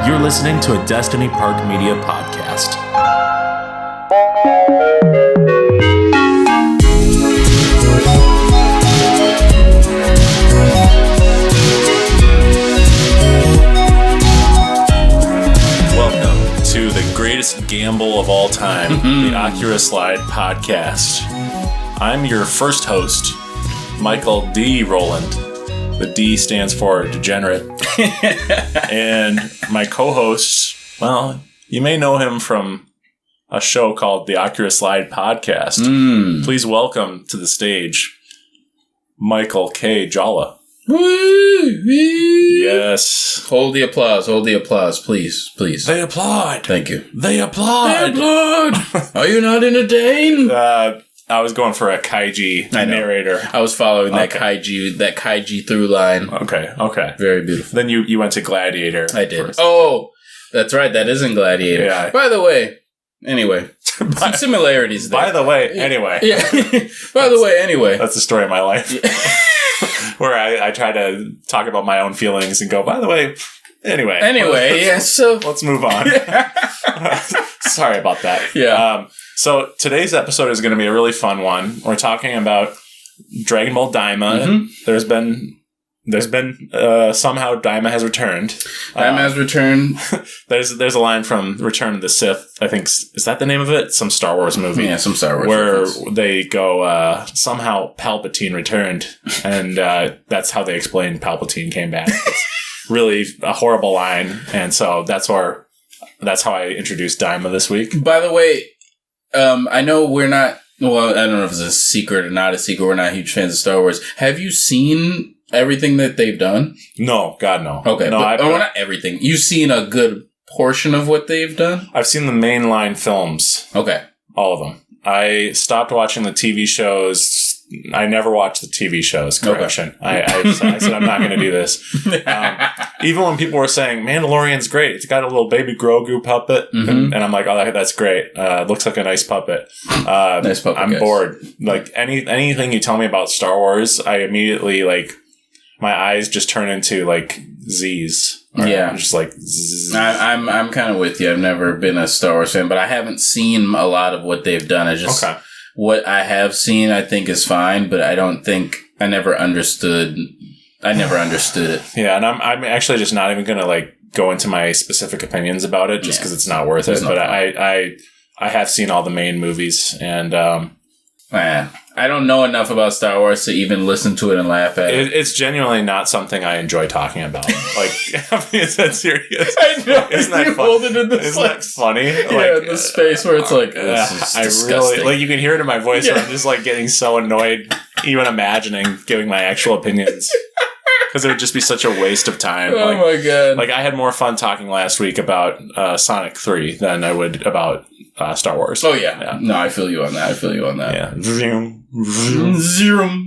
You're listening to a Destiny Park Media podcast. Welcome to the greatest gamble of all time, the Acura Slide podcast. I'm your first host, Michael D. Rowland. The D stands for degenerate. And my co-host, well, you may know him from a show called the Acura Slide podcast. Please welcome to the stage, Michael K. Jalla. Yes. Hold the applause, please. They applaud. Thank you. They applaud. Are you not entertained? I was going for a Kaiji narrator. I was following that Kaiji through line. Okay. Very beautiful. Then you went to Gladiator. I did. First. Oh, that's right. That isn't Gladiator. Yeah. By the way, anyway, some similarities there. By the way, anyway. Yeah. By the way, anyway. That's the story of my life. Where I try to talk about my own feelings and go, by the way, anyway. Yeah, so. Let's move on. Sorry about that. Yeah. So today's episode is going to be a really fun one. We're talking about Dragon Ball Daima. Mm-hmm. There's been somehow Daima has returned. Daima has returned. There's a line from Return of the Sith. I think, is that the name of it? Some Star Wars movie. Yeah, some Star Wars. Where reference. they go, somehow Palpatine returned, and that's how they explain Palpatine came back. It's really a horrible line, and so that's how I introduced Daima this week. By the way, I know we're not. Well, I don't know if it's a secret or not a secret. We're not huge fans of Star Wars. Have you seen everything that they've done? No, God, no. Okay, no, not everything. You've seen a good portion of what they've done? I've seen the mainline films. Okay. All of them. I stopped watching the TV shows. I never watched the TV shows. Correction. Okay. I said, I'm not going to do this. Even when people were saying, Mandalorian's great. It's got a little baby Grogu puppet. Mm-hmm. And I'm like, oh, that's great. Looks like a nice puppet. Nice puppet. I'm bored. Like, anything you tell me about Star Wars, I immediately, like, my eyes just turn into, like, Z's. Yeah. I'm just like, zzz. I'm kind of with you. I've never been a Star Wars fan, but I haven't seen a lot of what they've done. What I have seen, I think, is fine, but I never understood it. Yeah, and I'm actually just not even going to, like, go into my specific opinions about it just because it's not worth it. But I have seen all the main movies, and I don't know enough about Star Wars to even listen to it and laugh at it. It's genuinely not something I enjoy talking about. Like, I mean, is that serious? I know. Isn't that funny? Isn't that funny? Yeah, in the space where it's like, this is disgusting. Really, like, you can hear it in my voice where I'm just, like, getting so annoyed even imagining giving my actual opinions. Because it would just be such a waste of time. Oh, my God. Like, I had more fun talking last week about Sonic 3 than I would about Star Wars. Oh, yeah. No, I feel you on that. Yeah. Zero.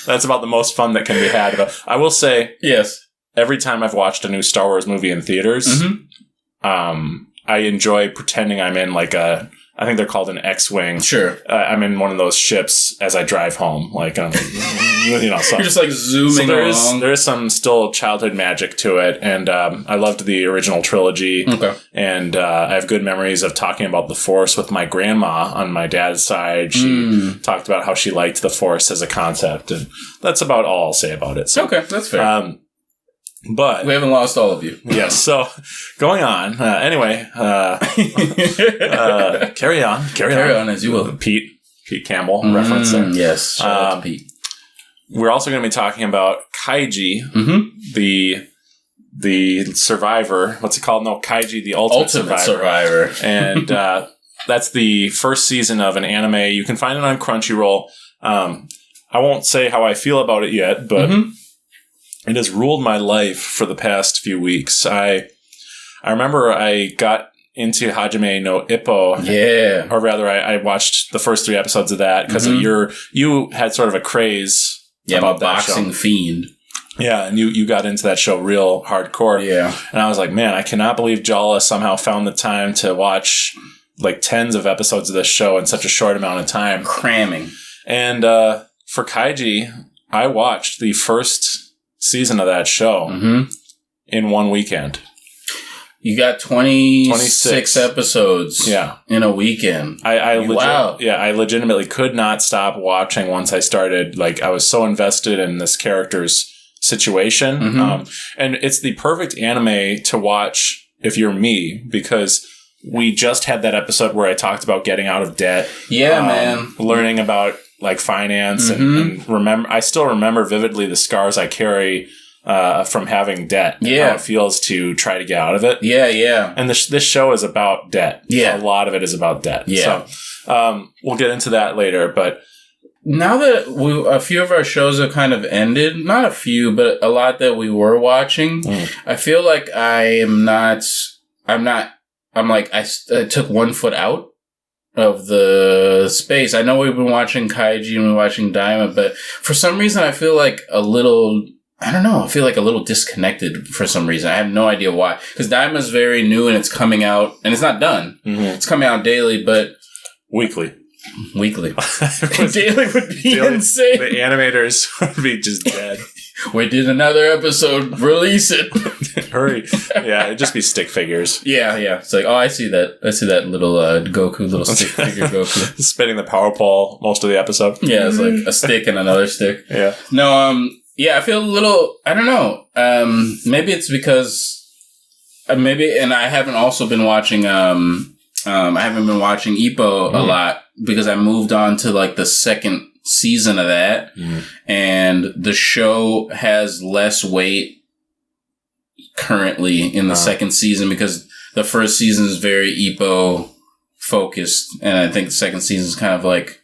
That's about the most fun that can be had. But I will say, yes, every time I've watched a new Star Wars movie in theaters, I enjoy pretending I'm in, like, I think they're called an X-Wing. Sure. I'm in one of those ships as I drive home. Like, so you're just, like, zooming along. There is some still childhood magic to it, and I loved the original trilogy. Okay. And I have good memories of talking about the Force with my grandma on my dad's side. She talked about how she liked the Force as a concept, and that's about all I'll say about it. So, okay, that's fair. But we haven't lost all of you. Yes. So going on. Anyway, carry on as you will. Pete Campbell reference there. Yes. Shout out to Pete. We're also going to be talking about Kaiji, the survivor. What's it called? No, Kaiji, the ultimate survivor. And that's the first season of an anime. You can find it on Crunchyroll. I won't say how I feel about it yet, but it has ruled my life for the past few weeks. I remember I got into Hajime no Ippo. Yeah. Or rather, I watched the first 3 episodes of that because you had sort of a craze about that show. Boxing fiend. Yeah, and you got into that show real hardcore. Yeah. And I was like, man, I cannot believe Jalla somehow found the time to watch like tens of episodes of this show in such a short amount of time. Cramming. And for Kaiji, I watched the first season of that show. in one weekend. You got 26 episodes in a weekend. Wow. Yeah, I legitimately could not stop watching once I started. Like, I was so invested in this character's situation. Mm-hmm. And it's the perfect anime to watch if you're me, because we just had that episode where I talked about getting out of debt. Yeah, man. Learning about, like, finance. And I still remember vividly the scars I carry from having debt. And how it feels to try to get out of it. Yeah, yeah. And this show is about debt. Yeah. A lot of it is about debt. Yeah. So we'll get into that later. But now that a few of our shows have kind of ended, not a few, but a lot that we were watching, I feel like I took 1 foot out of the space. I know we've been watching Kaiji and we're watching Daima, but for some reason I feel like a little disconnected for some reason. I have no idea why. Because Daima is very new and it's coming out, and it's not done. Mm-hmm. It's coming out daily, but... Weekly. Daily would be insane. The animators would be just dead. We did another episode. Release it. Hurry. Yeah, it'd just be stick figures. Yeah, yeah. It's like, oh, I see that. I see that little little stick figure Goku. Spinning the power pole most of the episode. Yeah, it's like a stick and another stick. Yeah. No, yeah, I feel a little, I don't know. Maybe it's because, and I haven't also been watching, I haven't been watching Ippo a lot because I moved on to like the second season of that. And the show has less weight currently in the second season because the first season is very Ippo focused. And I think the second season is kind of like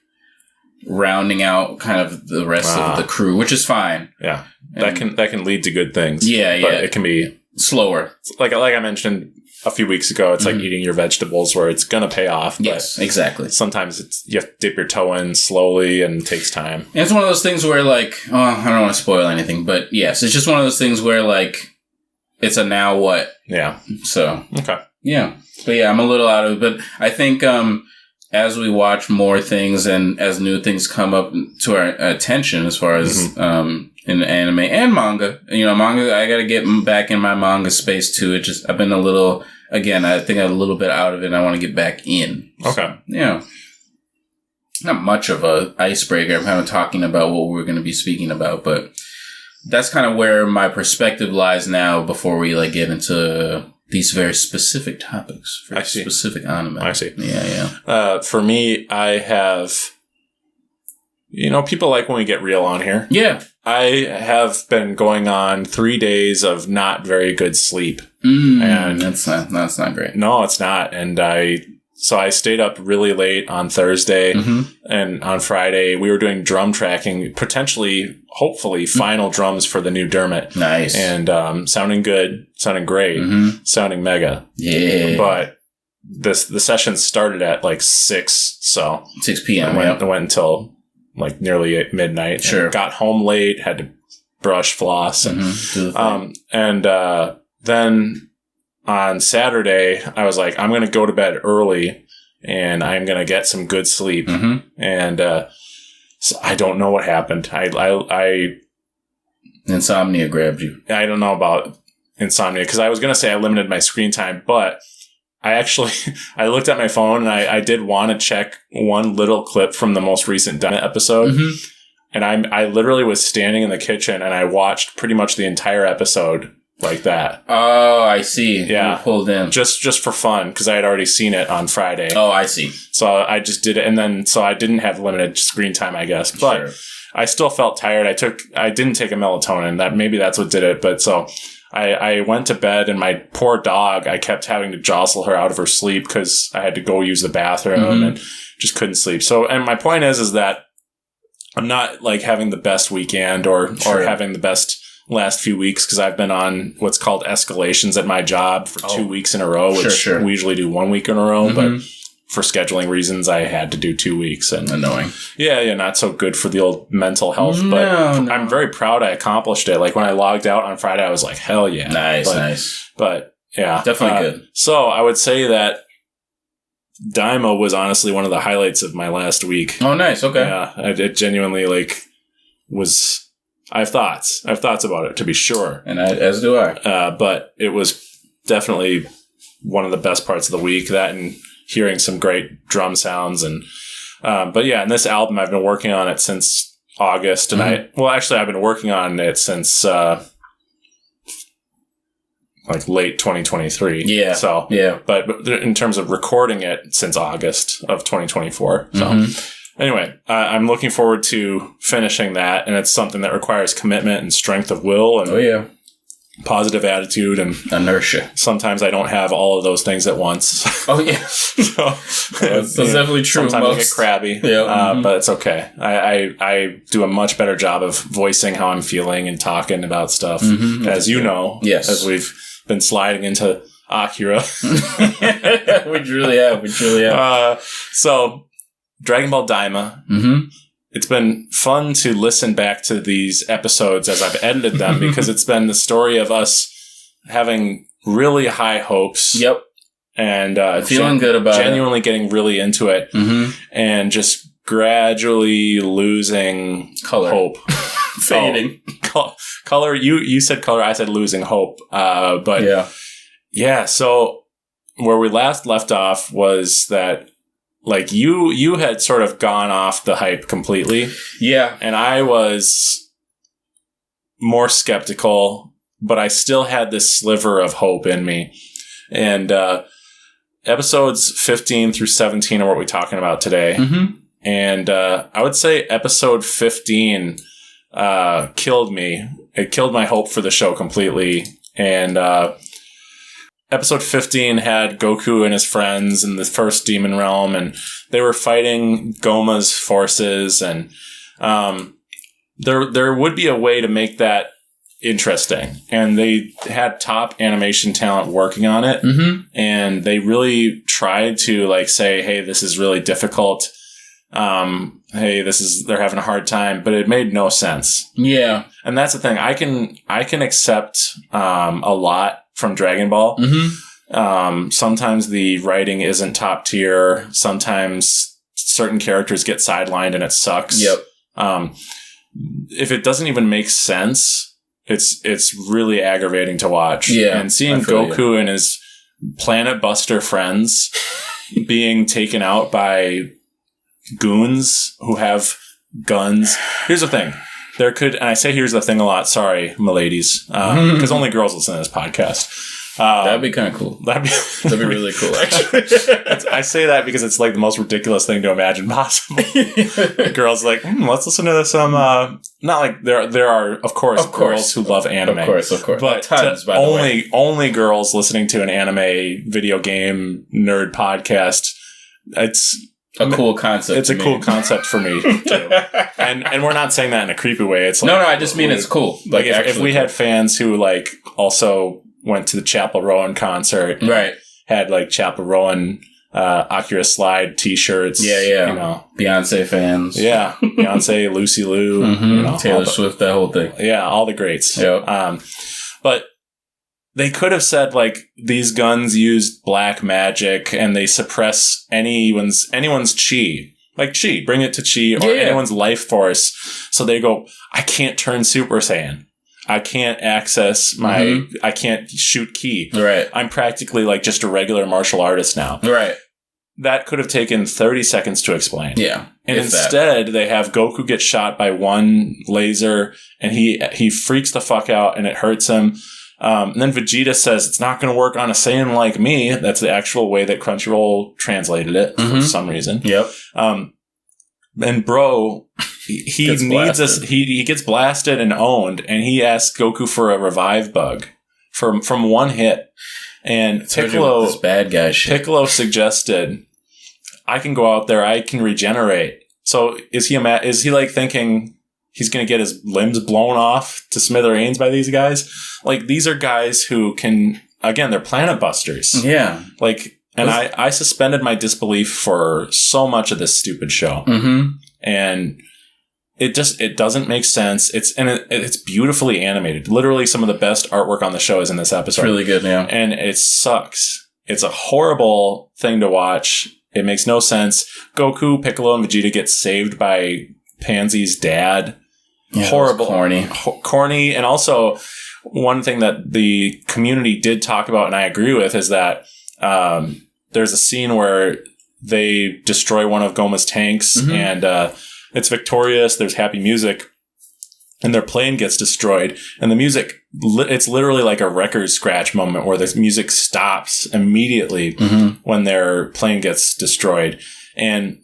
rounding out kind of the rest of the crew, which is fine. Yeah. That can lead to good things. Yeah, but it can be slower. Like I mentioned a few weeks ago, it's like eating your vegetables where it's going to pay off. But yes, exactly. Sometimes you have to dip your toe in slowly and it takes time. And it's one of those things where like, I don't want to spoil anything, but yes, it's just one of those things where like, it's a now what. Yeah. So. Okay. Yeah. But yeah, I'm a little out of it, but I think, as we watch more things and as new things come up to our attention as far as in anime and manga, manga, I got to get back in my manga space too. I've been a little, again, I think I'm a little bit out of it and I want to get back in. Okay. Yeah. Not much of a icebreaker. I'm kind of talking about what we're going to be speaking about, but that's kind of where my perspective lies now before we like get into these very specific topics for specific anime. I see. Yeah, yeah. For me, I have... people like when we get real on here. Yeah. I have been going on 3 days of not very good sleep. And that's not great. No, it's not. And I stayed up really late on Thursday and on Friday we were doing drum tracking, hopefully final drums for the new Dermot. Nice. And sounding good, sounding great, sounding mega. Yeah. But the session started at like 6, so 6 p.m. I went until like nearly midnight. Sure. Got home late, had to brush, floss, and then on Saturday, I was like, I'm going to go to bed early and I'm going to get some good sleep. And so I don't know what happened. Insomnia grabbed you. I don't know about insomnia because I was going to say I limited my screen time, but I looked at my phone and I did want to check one little clip from the most recent Daima episode. And I literally was standing in the kitchen and I watched pretty much the entire episode like that. Oh, I see. Yeah. You pulled in. Just for fun, because I had already seen it on Friday. Oh, I see. So I just did it, and then so I didn't have limited screen time, I guess. But I still felt tired. I didn't take a melatonin. Maybe that's what did it. But so I went to bed, and my poor dog, I kept having to jostle her out of her sleep because I had to go use the bathroom and just couldn't sleep. So, and my point is that I'm not like having the best weekend or having the best last few weeks because I've been on what's called escalations at my job for 2 weeks in a row, which we usually do 1 week in a row, but for scheduling reasons, I had to do 2 weeks. And annoying. Yeah, not so good for the old mental health, but I'm very proud I accomplished it. Like when I logged out on Friday, I was like, hell yeah. Nice. But yeah. Definitely good. So I would say that Daima was honestly one of the highlights of my last week. Oh, nice. Okay. Yeah. It genuinely was... I have thoughts. I have thoughts about it, to be sure. And as do I. But it was definitely one of the best parts of the week. That and hearing some great drum sounds. And but yeah, and this album, I've been working on it since August. And I've been working on it since like late 2023. Yeah. So, yeah. But in terms of recording it since August of 2024. So, anyway, I'm looking forward to finishing that. And it's something that requires commitment and strength of will and positive attitude and inertia. Sometimes I don't have all of those things at once. Oh, yeah. That's definitely true. Sometimes I get crabby, but it's okay. I do a much better job of voicing how I'm feeling and talking about stuff, as you know, as we've been sliding into Akira. We truly have. So, Dragon Ball Daima. It's been fun to listen back to these episodes as I've edited them because it's been the story of us having really high hopes. Yep. And feeling good about genuinely getting really into it. And just gradually losing hope. Fading. Color. You said color. I said losing hope. But yeah. So where we last left off was that, like, you had sort of gone off the hype completely. Yeah. And I was more skeptical, but I still had this sliver of hope in me. And episodes 15 through 17 are what we're talking about today. And I would say episode 15 killed me. It killed my hope for the show completely. And episode 15 had Goku and his friends in the first demon realm, and they were fighting Goma's forces, and there would be a way to make that interesting. And they had top animation talent working on it, and they really tried to, like, say, hey, this is really difficult. Hey, they're having a hard time, but it made no sense. Yeah. And that's the thing. I can accept a lot from Dragon Ball. Sometimes the writing isn't top tier. Sometimes certain characters get sidelined and it sucks. Yep. If it doesn't even make sense, it's really aggravating to watch. Yeah. And seeing Goku and his Planet Buster friends being taken out by goons who have guns. Here's the thing. And I say here's the thing a lot. Sorry, my ladies. Because only girls listen to this podcast. That'd be kind of cool. That'd be really cool, actually. I say that because it's like the most ridiculous thing to imagine possible. The girls like, let's listen to some, not like there are, of course, girls who love anime. Of course. But tons, by the way. Only girls listening to an anime video game nerd podcast. It's a cool concept. It's a cool concept for me too. And we're not saying that in a creepy way. It's like, no, I just mean it's cool. Like if we had fans who like also went to the Chapel Rowan concert, right? Had like Chapel Rowan Akira Slide T-shirts, you know, Beyonce fans, Beyonce, Lucy Liu, you know, Taylor Swift, that whole thing, all the greats. Yep. But they could have said, like, these guns used black magic and they suppress anyone's chi. Like chi, bring it to chi, or anyone's life force. So they go, I can't turn Super Saiyan. I can't access my, I can't shoot ki. Right. I'm practically like just a regular martial artist now. Right. That could have taken 30 seconds to explain. Yeah. And instead, they have Goku get shot by one laser and he freaks the fuck out and it hurts him. And then Vegeta says, it's not going to work on a Saiyan like me. That's the actual way that Crunchyroll translated it for some reason. Yep. And bro, he needs us. He gets blasted and owned, and he asks Goku for a revive bug from one hit. And Piccolo, this bad guy shit. Piccolo suggested, I can go out there, I can regenerate. So is he like thinking he's going to get his limbs blown off to smithereens by these guys? Like, these are guys who can, again, they're planet busters. Yeah. Like, and I suspended my disbelief for so much of this stupid show. And it doesn't make sense. It's beautifully animated. Literally some of the best artwork on the show is in this episode. It's really good, yeah. And it sucks. It's a horrible thing to watch. It makes no sense. Goku, Piccolo, and Vegeta get saved by Pansy's dad. horrible, corny, and also one thing that the community did talk about, and I agree with, is that there's a scene where they destroy one of Goma's tanks, and it's victorious. There's happy music, and their plane gets destroyed, and the music, it's literally like a record scratch moment where the music stops immediately when their plane gets destroyed. And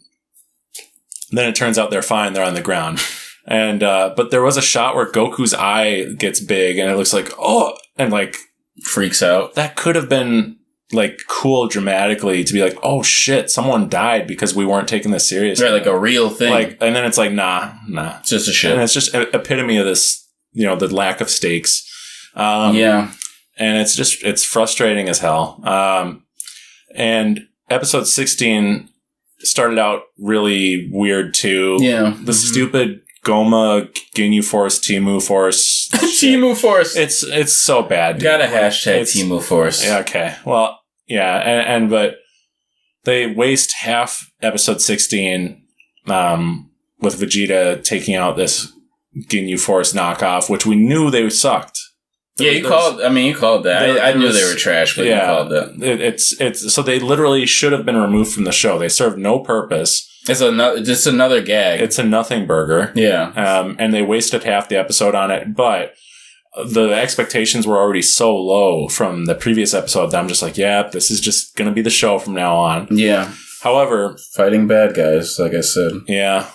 then it turns out they're fine. They're on the ground. And, but there was a shot where Goku's eye gets big and it looks like, oh, and like freaks out. That could have been like cool dramatically to be like, oh shit, someone died because we weren't taking this seriously. Right, like a real thing. Like, and then it's like, nah. It's just a shit. And it's just an epitome of this, the lack of stakes. Yeah. And it's frustrating as hell. And episode 16 started out really weird too. Yeah. The stupid Goma, Ginyu Force, Timu Force. Timu Force. It's so bad. Got a hashtag Timu Force. Yeah, okay. Well, yeah, but they waste half episode 16 with Vegeta taking out this Ginyu Force knockoff, which we knew they sucked. Yeah, you called that. I knew they were trash, but you called that. It's so they literally should have been removed from the show. They served no purpose. It's just another gag. It's a nothing burger. Yeah. And they wasted half the episode on it, but the expectations were already so low from the previous episode that I'm just like, yeah, this is just going to be the show from now on. Yeah. However, fighting bad guys, like I said. Yeah.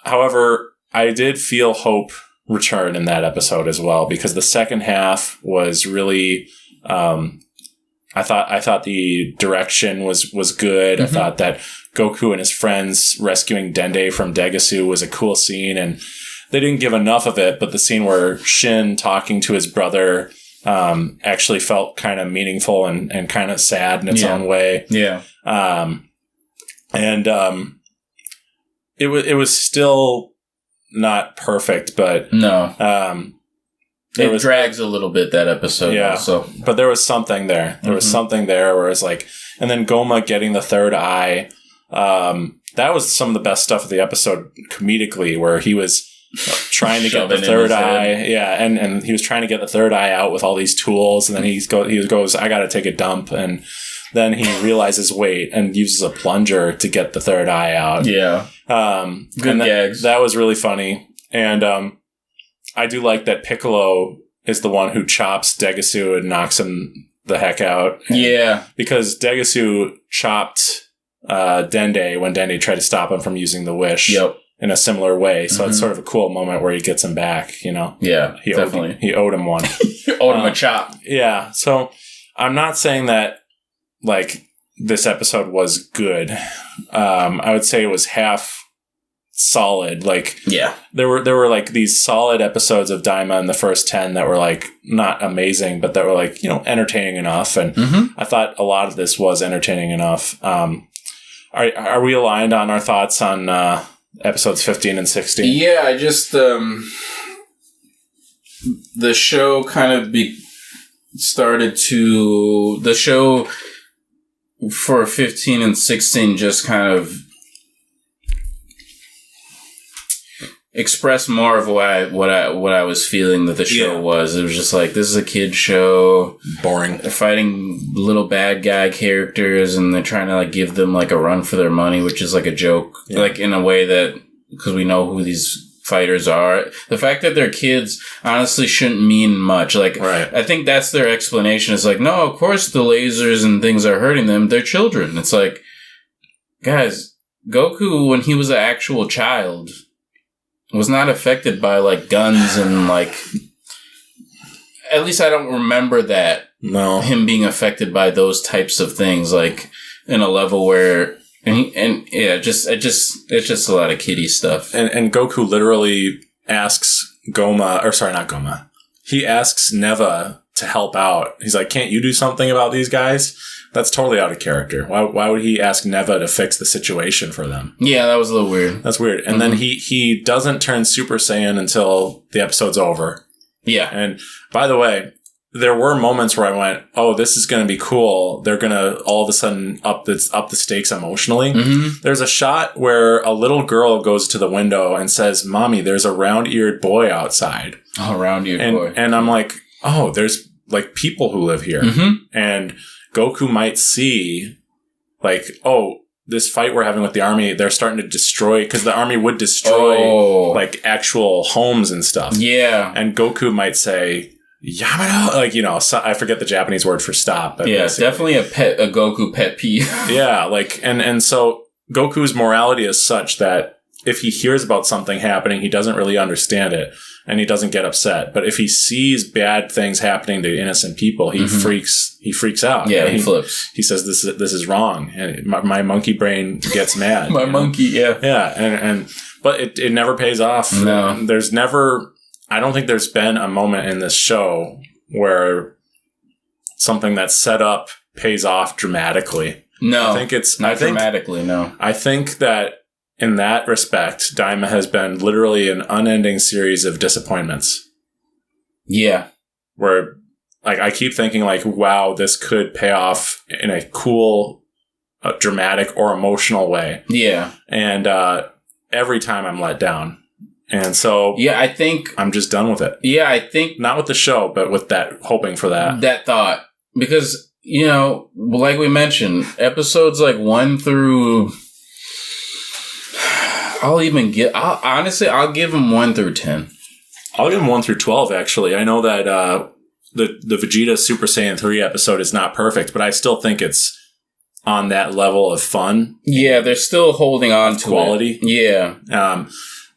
However, I did feel hope return in that episode as well, because the second half was really, I thought the direction was good. I thought that Goku and his friends rescuing Dende from Degasu was a cool scene, and they didn't give enough of it, but the scene where Shin talking to his brother actually felt kind of meaningful and kind of sad in its own way. Yeah. It was still not perfect, but no. It drags a little bit, that episode. Yeah. Also. But there was something there. There was something there where it's like, and then Goma getting the third eye. That was some of the best stuff of the episode comedically, where he was trying to get the third eye. Yeah. And he was trying to get the third eye out with all these tools. And then he goes, I got to take a dump. And then he realizes, wait, and uses a plunger to get the third eye out. Yeah. Good gags. That was really funny. And, I do like that Piccolo is the one who chops Degasu and knocks him the heck out. Yeah. Because Degasu chopped Dende when Dende tried to stop him from using the wish in a similar way. So it's sort of a cool moment where he gets him back, Yeah, definitely. He owed him one. He owed him a chop. Yeah. So I'm not saying that, like, this episode was good. I would say it was half solid. Like, yeah, there were like these solid episodes of Daima in the first 10 that were like not amazing, but that were like, entertaining enough. And I thought a lot of this was entertaining enough. Are we aligned on our thoughts on episodes 15 and 16? Yeah, I just the show kind of the show for 15 and 16 just kind of express more of what I was feeling that the show was. It was just like, this is a kid show. Boring. They're fighting little bad guy characters, and they're trying to like give them like a run for their money, which is like a joke, like in a way that, because we know who these fighters are. The fact that they're kids honestly shouldn't mean much. Like, right. I think that's their explanation. It's like, no, of course the lasers and things are hurting them. They're children. It's like, guys, Goku, when he was an actual child, was not affected by like guns and like, at least I don't remember that. No. Him being affected by those types of things, like in a level where, it's just a lot of kiddie stuff. And Goku literally asks not Goma. He asks Neva to help out. He's like, can't you do something about these guys? That's totally out of character. Why would he ask Neva to fix the situation for them? Yeah, that was a little weird. That's weird. And then he doesn't turn Super Saiyan until the episode's over. Yeah. And by the way, there were moments where I went, oh, this is going to be cool. They're going to all of a sudden up the stakes emotionally. Mm-hmm. There's a shot where a little girl goes to the window and says, Mommy, there's a round-eared boy outside. Oh, round-eared boy. And I'm like, oh, there's like people who live here. Mm-hmm. And Goku might see like, oh, this fight we're having with the army, they're starting to destroy, because the army would destroy like actual homes and stuff. Yeah. And Goku might say, Yamada, like, you know, I forget the Japanese word for stop. Yeah, it's definitely a Goku pet peeve. Yeah, like, and so Goku's morality is such that if he hears about something happening, he doesn't really understand it, and he doesn't get upset. But if he sees bad things happening to innocent people, he freaks out. Yeah, he flips. He says, "This is wrong," and my monkey brain gets mad. Yeah, but it never pays off. No, there's never. I don't think there's been a moment in this show where something that's set up pays off dramatically. No, I think it's not dramatically. No, I think that in that respect, Daima has been literally an unending series of disappointments. Yeah, where like I keep thinking like, wow, this could pay off in a cool, dramatic or emotional way. Yeah, and every time I'm let down. And so, yeah, I think I'm just done with it. Yeah, I think not with the show, but with that, hoping for that thought, because, you know, like we mentioned, episodes like 1 through, I'll give them 1 through 10. I'll give them 1 through 12. Actually, I know that the Vegeta Super Saiyan 3 episode is not perfect, but I still think it's on that level of fun. Yeah, they're still holding on to quality. Yeah,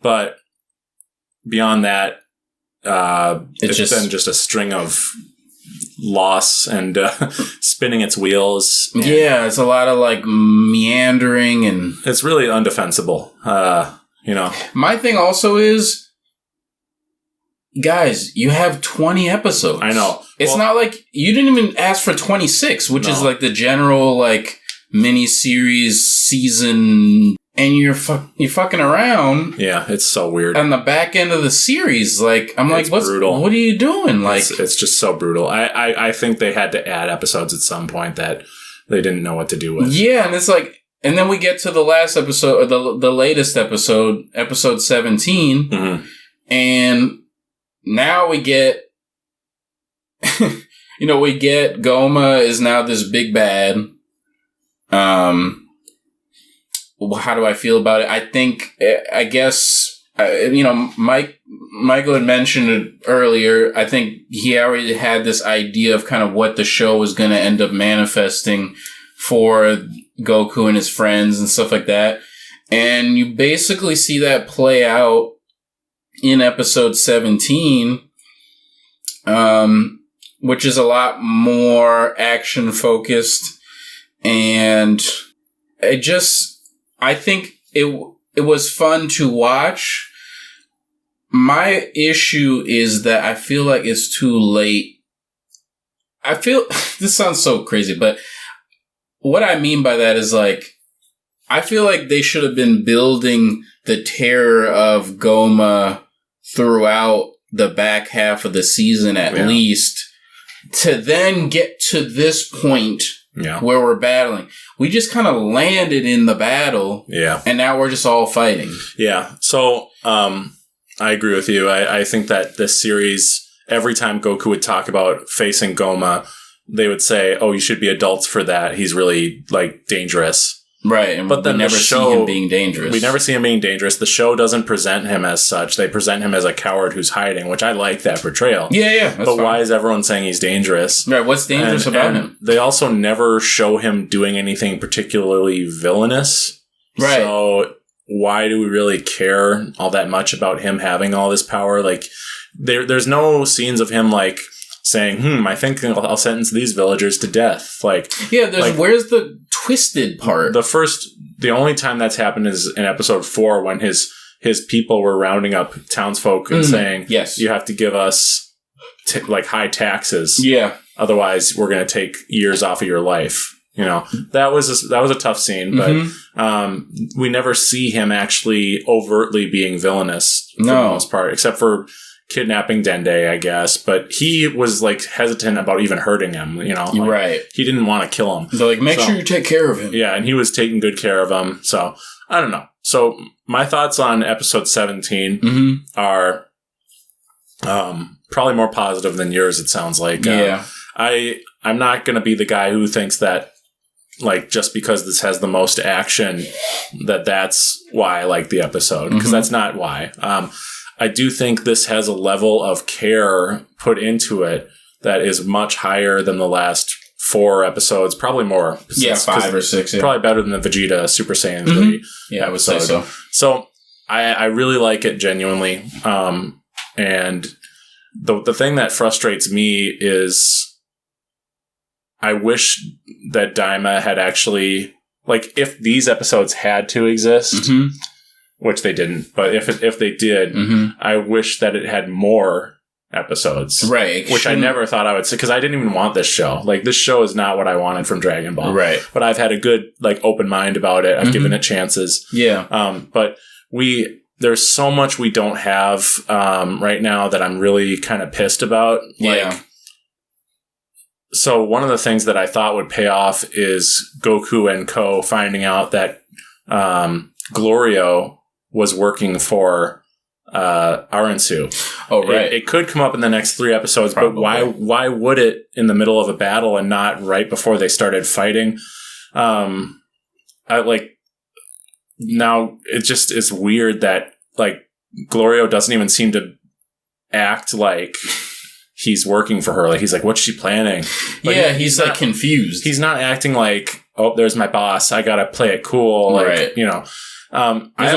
but beyond that, it's been just a string of loss and spinning its wheels. Yeah, it's a lot of like meandering, and it's really undefensible. You know, my thing also is, guys, you have 20 episodes. I know. It's not like you didn't even ask for 26, which is like the general like mini-series season. And you're fucking around. Yeah, it's so weird. On the back end of the series, like I'm it's like, brutal. What are you doing? Like, it's just so brutal. I think they had to add episodes at some point that they didn't know what to do with. Yeah, and it's like, and then we get to the last episode, or the latest episode, episode 17, and now we get, we get Goma is now this big bad. How do I feel about it? I guess, Michael had mentioned it earlier. I think he already had this idea of kind of what the show was going to end up manifesting for Goku and his friends and stuff like that. And you basically see that play out in episode 17, which is a lot more action focused. And I think it was fun to watch. My issue is that I feel like it's too late. This sounds so crazy, but what I mean by that is like, I feel like they should have been building the terror of Goma throughout the back half of the season at least, to then get to this point where we're battling. We just kind of landed in the battle. Yeah. And now we're just all fighting. Yeah. So, I agree with you. I think that this series, every time Goku would talk about facing Goma, they would say, oh, you should be adults for that. He's really, like, dangerous. Right. And but then we never see him being dangerous. We never see him being dangerous. The show doesn't present him as such. They present him as a coward who's hiding, which I like that portrayal. Yeah. But fine. Why is everyone saying he's dangerous? Right. What's dangerous about him? They also never show him doing anything particularly villainous. Right. So why do we really care all that much about him having all this power? Like, there's no scenes of him, like, saying, I think I'll sentence these villagers to death. Like, yeah, where's the twisted part? The only time that's happened is in episode 4 when his people were rounding up townsfolk and saying, yes, you have to give us high taxes. Yeah. Otherwise we're going to take years off of your life. You know, that was a tough scene, but we never see him actually overtly being villainous for the most part, except for kidnapping Dende, I guess, but he was like hesitant about even hurting him, like, right. He didn't want to kill him. They're like, make sure you take care of him. Yeah, and he was taking good care of him. So I don't know. So my thoughts on episode 17 are probably more positive than yours, it sounds like. Yeah. I'm not going to be the guy who thinks that, like, just because this has the most action, that's why I like the episode, because that's not why. I do think this has a level of care put into it that is much higher than the last 4 episodes, probably more. Yeah, 5 or 6. Yeah. Probably better than the Vegeta Super Saiyan 3 yeah, episode. I would say so. So I really like it genuinely. And the thing that frustrates me is I wish that Daima had actually, like, if these episodes had to exist, which they didn't, but if they did, I wish that it had more episodes. Right. Which I never thought I would say, because I didn't even want this show. Like, this show is not what I wanted from Dragon Ball. Right. But I've had a good, like, open mind about it. I've given it chances. Yeah. But there's so much we don't have right now that I'm really kind of pissed about. Yeah. So one of the things that I thought would pay off is Goku and Co. finding out that Glorio was working for Aransu. Oh, right. It could come up in the next 3 episodes, Probably. but why would it in the middle of a battle and not right before they started fighting? Now it just is weird that, like, Glorio doesn't even seem to act like he's working for her. Like, he's like, what's she planning? Like, he's like confused. He's not acting like, oh, there's my boss, I gotta play it cool. Like, right. There's no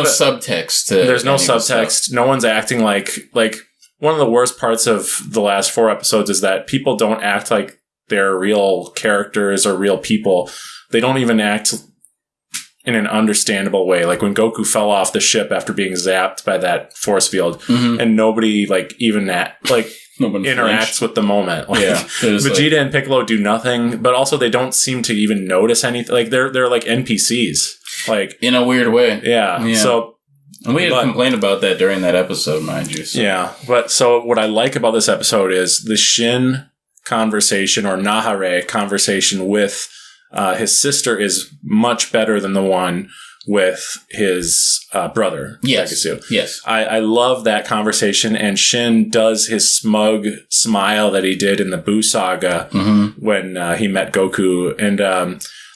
subtext. There's no subtext. No one's acting like one of the worst parts of the last 4 episodes is that people don't act like they're real characters or real people. They don't even act in an understandable way. Like when Goku fell off the ship after being zapped by that force field, and nobody interacts with the moment. Like, Vegeta and Piccolo do nothing, but also they don't seem to even notice anything. Like they're like NPCs, like in a weird way. Yeah. So, and we had complained about that during that episode, mind you. So. Yeah, but so what I like about this episode is the Shin conversation or Nahare conversation with his sister is much better than the one with his brother, Pegasus. Yes. I love that conversation, and Shin does his smug smile that he did in the Buu saga when he met Goku, and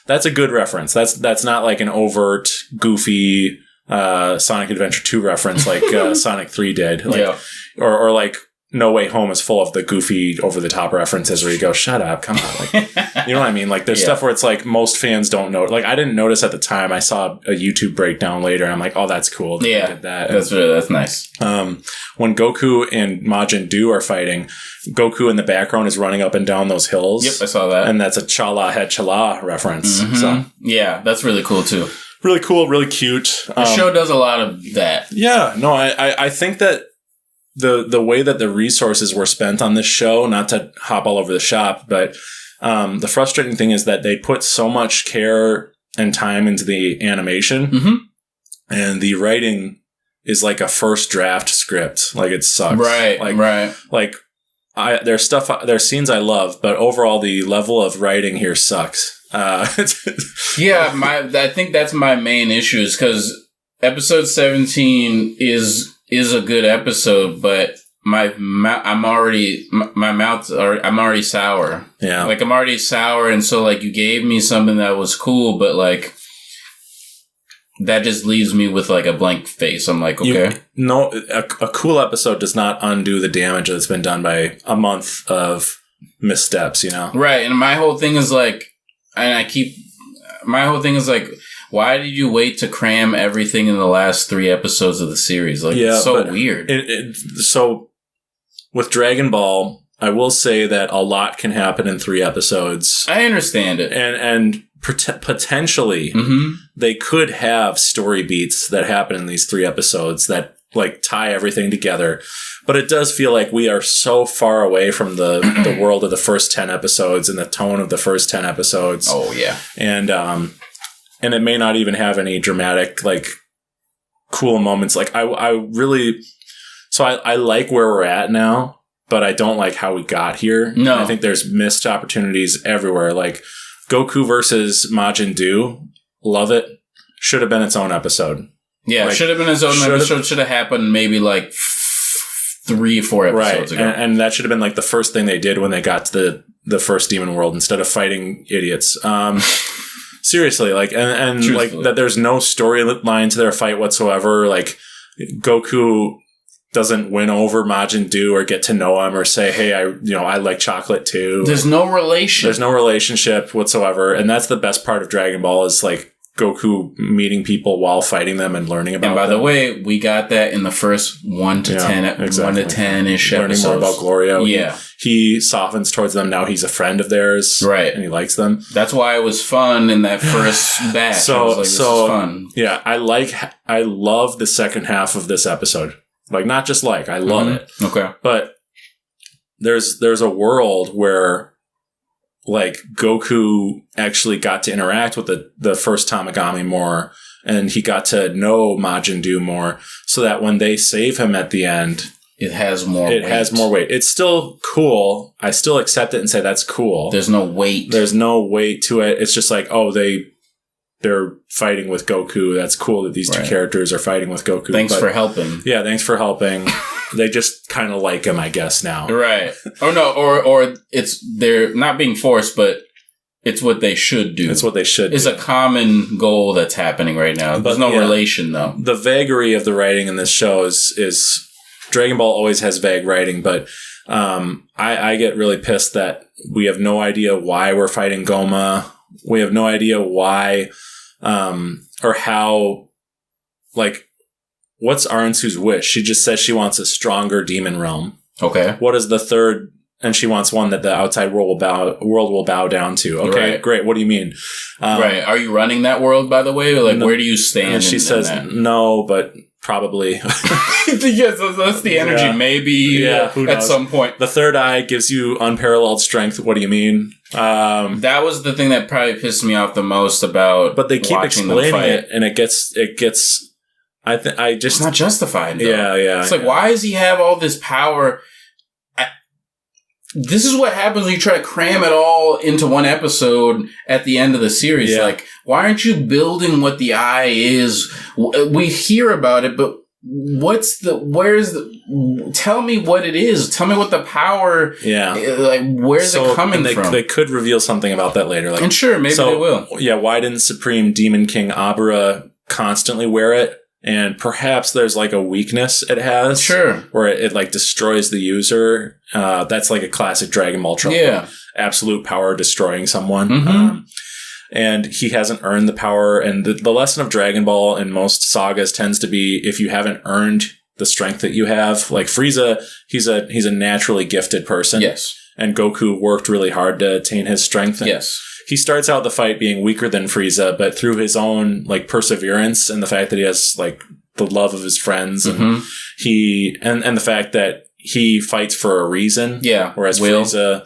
that's a good reference. That's not like an overt, goofy Sonic Adventure 2 reference like Sonic 3 did. Or like No Way Home is full of the goofy, over-the-top references where you go, shut up, come on. Like, you know what I mean? Like, there's stuff where it's like most fans don't know. Like, I didn't notice at the time. I saw a YouTube breakdown later, and I'm like, oh, that's cool. They did that. That's nice. When Goku and Majin Buu are fighting, Goku in the background is running up and down those hills. Yep, I saw that. And that's a Chala Head Chala reference. So yeah, that's really cool, too. Really cool, really cute. The show does a lot of that. Yeah, no, I think that the way that the resources were spent on this show, not to hop all over the shop, but the frustrating thing is that they put so much care and time into the animation, and the writing is like a first draft script. Like, it sucks. Right. Like, there's scenes I love, but overall the level of writing here sucks. I think that's my main issue, is because episode 17 is a good episode, but I'm already sour. Yeah. Like, I'm already sour, and so, like, you gave me something that was cool, but, like, that just leaves me with, like, a blank face. I'm like, okay. A cool episode does not undo the damage that's been done by a month of missteps, you know? Right, and my whole thing is, like, why did you wait to cram everything in the last 3 episodes of the series? Like, it's so weird. So, with Dragon Ball, I will say that a lot can happen in 3 episodes. I understand it. And potentially, they could have story beats that happen in these 3 episodes that, like, tie everything together. But it does feel like we are so far away from the world of the first 10 episodes and the tone of the first 10 episodes. Oh, yeah. And it may not even have any dramatic, like, cool moments. Like, so So I like where we're at now, but I don't like how we got here. No. I think there's missed opportunities everywhere. Like Goku versus Majin Buu, love it. Should have been its own episode. Yeah, like, should have been its own episode. Should have happened maybe like 3 or 4 episodes ago. And that should have been like the first thing they did when they got to the first demon world instead of fighting idiots. Seriously, like, and like that there's no storyline to their fight whatsoever. Like, Goku doesn't win over Majin Buu or get to know him or say, hey, I like chocolate too. There's no relation. There's no relationship whatsoever. And that's the best part of Dragon Ball is like Goku meeting people while fighting them and learning about them. And by the way, we got that in the first 1 to 10-ish learning episodes. more about Gloria. Yeah. He softens towards them. Now he's a friend of theirs. Right. And he likes them. That's why it was fun in that first batch. So this is fun. Yeah, I love the second half of this episode. Like, not just I love it. Okay. But there's a world where like Goku actually got to interact with the first Tamagami more, and he got to know Majin Buu more, so that when they save him at the end, it has more weight. It's still cool. I still accept it and say that's cool. There's no weight. There's no weight to it. It's just like, oh, they're fighting with Goku. That's cool that these two characters are fighting with Goku. Thanks for helping. Yeah, thanks for helping. They just kind of like him, I guess, now. Right. Oh, no, or they're not being forced, but it's what they should do. It's what they should do. It's a common goal that's happening right now. There's no relation, though. The vagary of the writing in this show is Dragon Ball always has vague writing, but I get really pissed that we have no idea why we're fighting Goma. We have no idea why or how, like, what's Aransu's wish? She just says she wants a stronger demon realm. Okay. What is the third? And she wants one that the outside world will bow down to. Okay, great. What do you mean? Right. Are you running that world, by the way? Or where do you stand? And she says, no, but probably. Yes, that's the energy. Yeah. Maybe at some point. The third eye gives you unparalleled strength. What do you mean? That was the thing that probably pissed me off the most about. But they keep explaining it, and it gets. It's not justified. Though. Yeah. It's like, why does he have all this power? This is what happens when you try to cram it all into one episode at the end of the series. Yeah. Like, why aren't you building what the eye is? We hear about it, but tell me what it is. Tell me what the power, where's it coming from? They could reveal something about that later. And sure, maybe they will. Yeah, why didn't Supreme Demon King Abra constantly wear it? And perhaps there's like a weakness it has. Sure. Where it like destroys the user. That's like a classic Dragon Ball trope. Yeah. Absolute power destroying someone. Mm-hmm. And he hasn't earned the power. And the lesson of Dragon Ball in most sagas tends to be if you haven't earned the strength that you have. Like Frieza, he's a naturally gifted person. Yes. And Goku worked really hard to attain his strength. Yes. He starts out the fight being weaker than Frieza, but through his own like perseverance and the fact that he has like the love of his friends and and the fact that he fights for a reason. Yeah. Whereas Frieza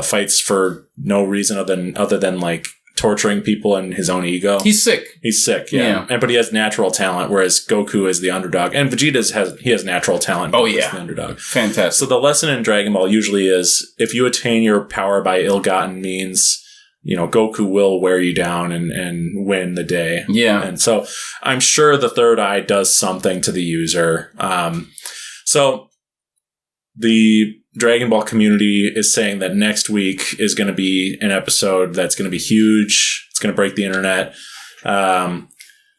fights for no reason other than like torturing people and his own ego. He's sick. Yeah. But he has natural talent, whereas Goku is the underdog. And Vegeta has natural talent. Oh, yeah. The underdog. Fantastic. So the lesson in Dragon Ball usually is if you attain your power by ill-gotten means, Goku will wear you down and win the day. Yeah. And so I'm sure the third eye does something to the user. So the Dragon Ball community is saying that next week is going to be an episode that's going to be huge. It's going to break the internet.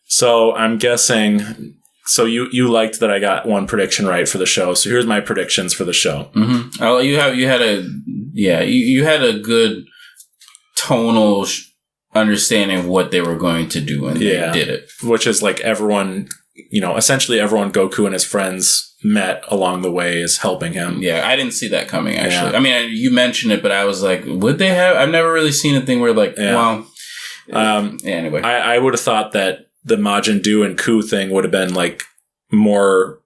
So I'm guessing. So you liked that I got one prediction right for the show. So here's my predictions for the show. Mm-hmm. Oh, you had a good tonal understanding of what they were going to do when they did it. Which is like everyone, essentially everyone Goku and his friends met along the way is helping him. Yeah, I didn't see that coming, actually. Yeah. I mean, you mentioned it, but I was like, would they have? I've never really seen a thing where anyway. I would have thought that the Majin Buu and Ku thing would have been like more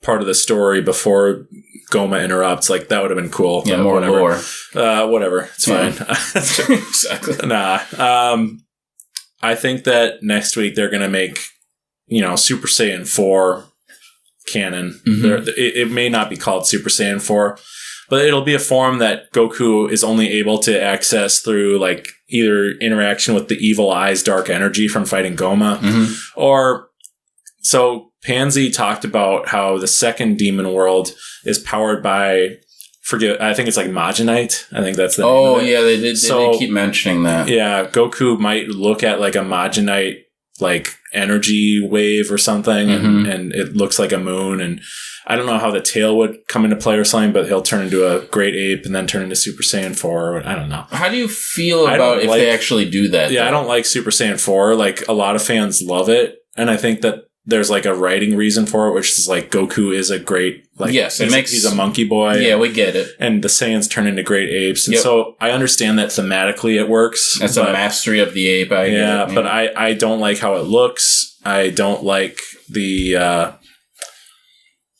part of the story before Goma interrupts. Like that would have been cool. Yeah, more lore. Whatever. It's fine. Exactly. Nah. I think that next week they're going to make, Super Saiyan 4 canon. It may not be called Super Saiyan 4, but it'll be a form that Goku is only able to access through like either interaction with the evil eyes dark energy from fighting Goma, or so Pansy talked about how the second demon world is powered by I think it's like Majinite. I think that's the name of it. Yeah, they did. So, they keep mentioning that. Yeah, Goku might look at like a Majinite like energy wave or something, and it looks like a moon. And I don't know how the tail would come into play or something, but he'll turn into a great ape and then turn into Super Saiyan 4. I don't know. How do you feel about if they actually do that? Yeah, though? I don't like Super Saiyan 4. Like, a lot of fans love it, and I think that there's like a writing reason for it, which is like Goku is a great, like, yes, he's a monkey boy. Yeah, we get it. And the Saiyans turn into great apes. And so I understand that thematically it works. That's a mastery of the ape. But I don't like how it looks. I don't like the,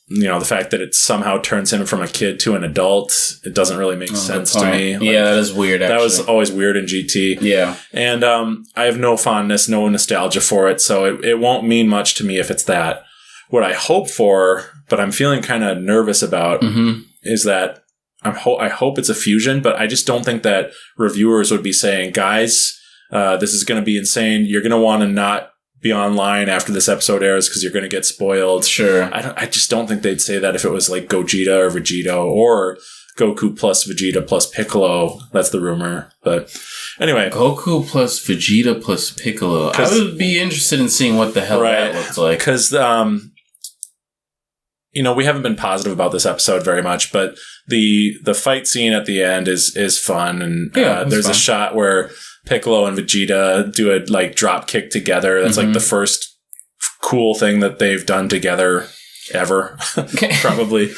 the fact that it somehow turns him from a kid to an adult. It doesn't really make sense to me. Like, yeah, that is weird, actually. That was always weird in GT. Yeah. And I have no fondness, no nostalgia for it, so it won't mean much to me if it's that. What I hope for, but I'm feeling kind of nervous about, is that I hope it's a fusion, but I just don't think that reviewers would be saying, guys, this is going to be insane. You're going to want to not be online after this episode airs because you're going to get spoiled. Sure. I just don't think they'd say that if it was like Gogeta or Vegeta or Goku plus Vegeta plus Piccolo. That's the rumor. But anyway. Goku plus Vegeta plus Piccolo. I would be interested in seeing what the hell that looks like. Because, we haven't been positive about this episode very much, but the fight scene at the end is fun. And there's a shot where Piccolo and Vegeta do a like drop kick together. That's like the first cool thing that they've done together ever, probably.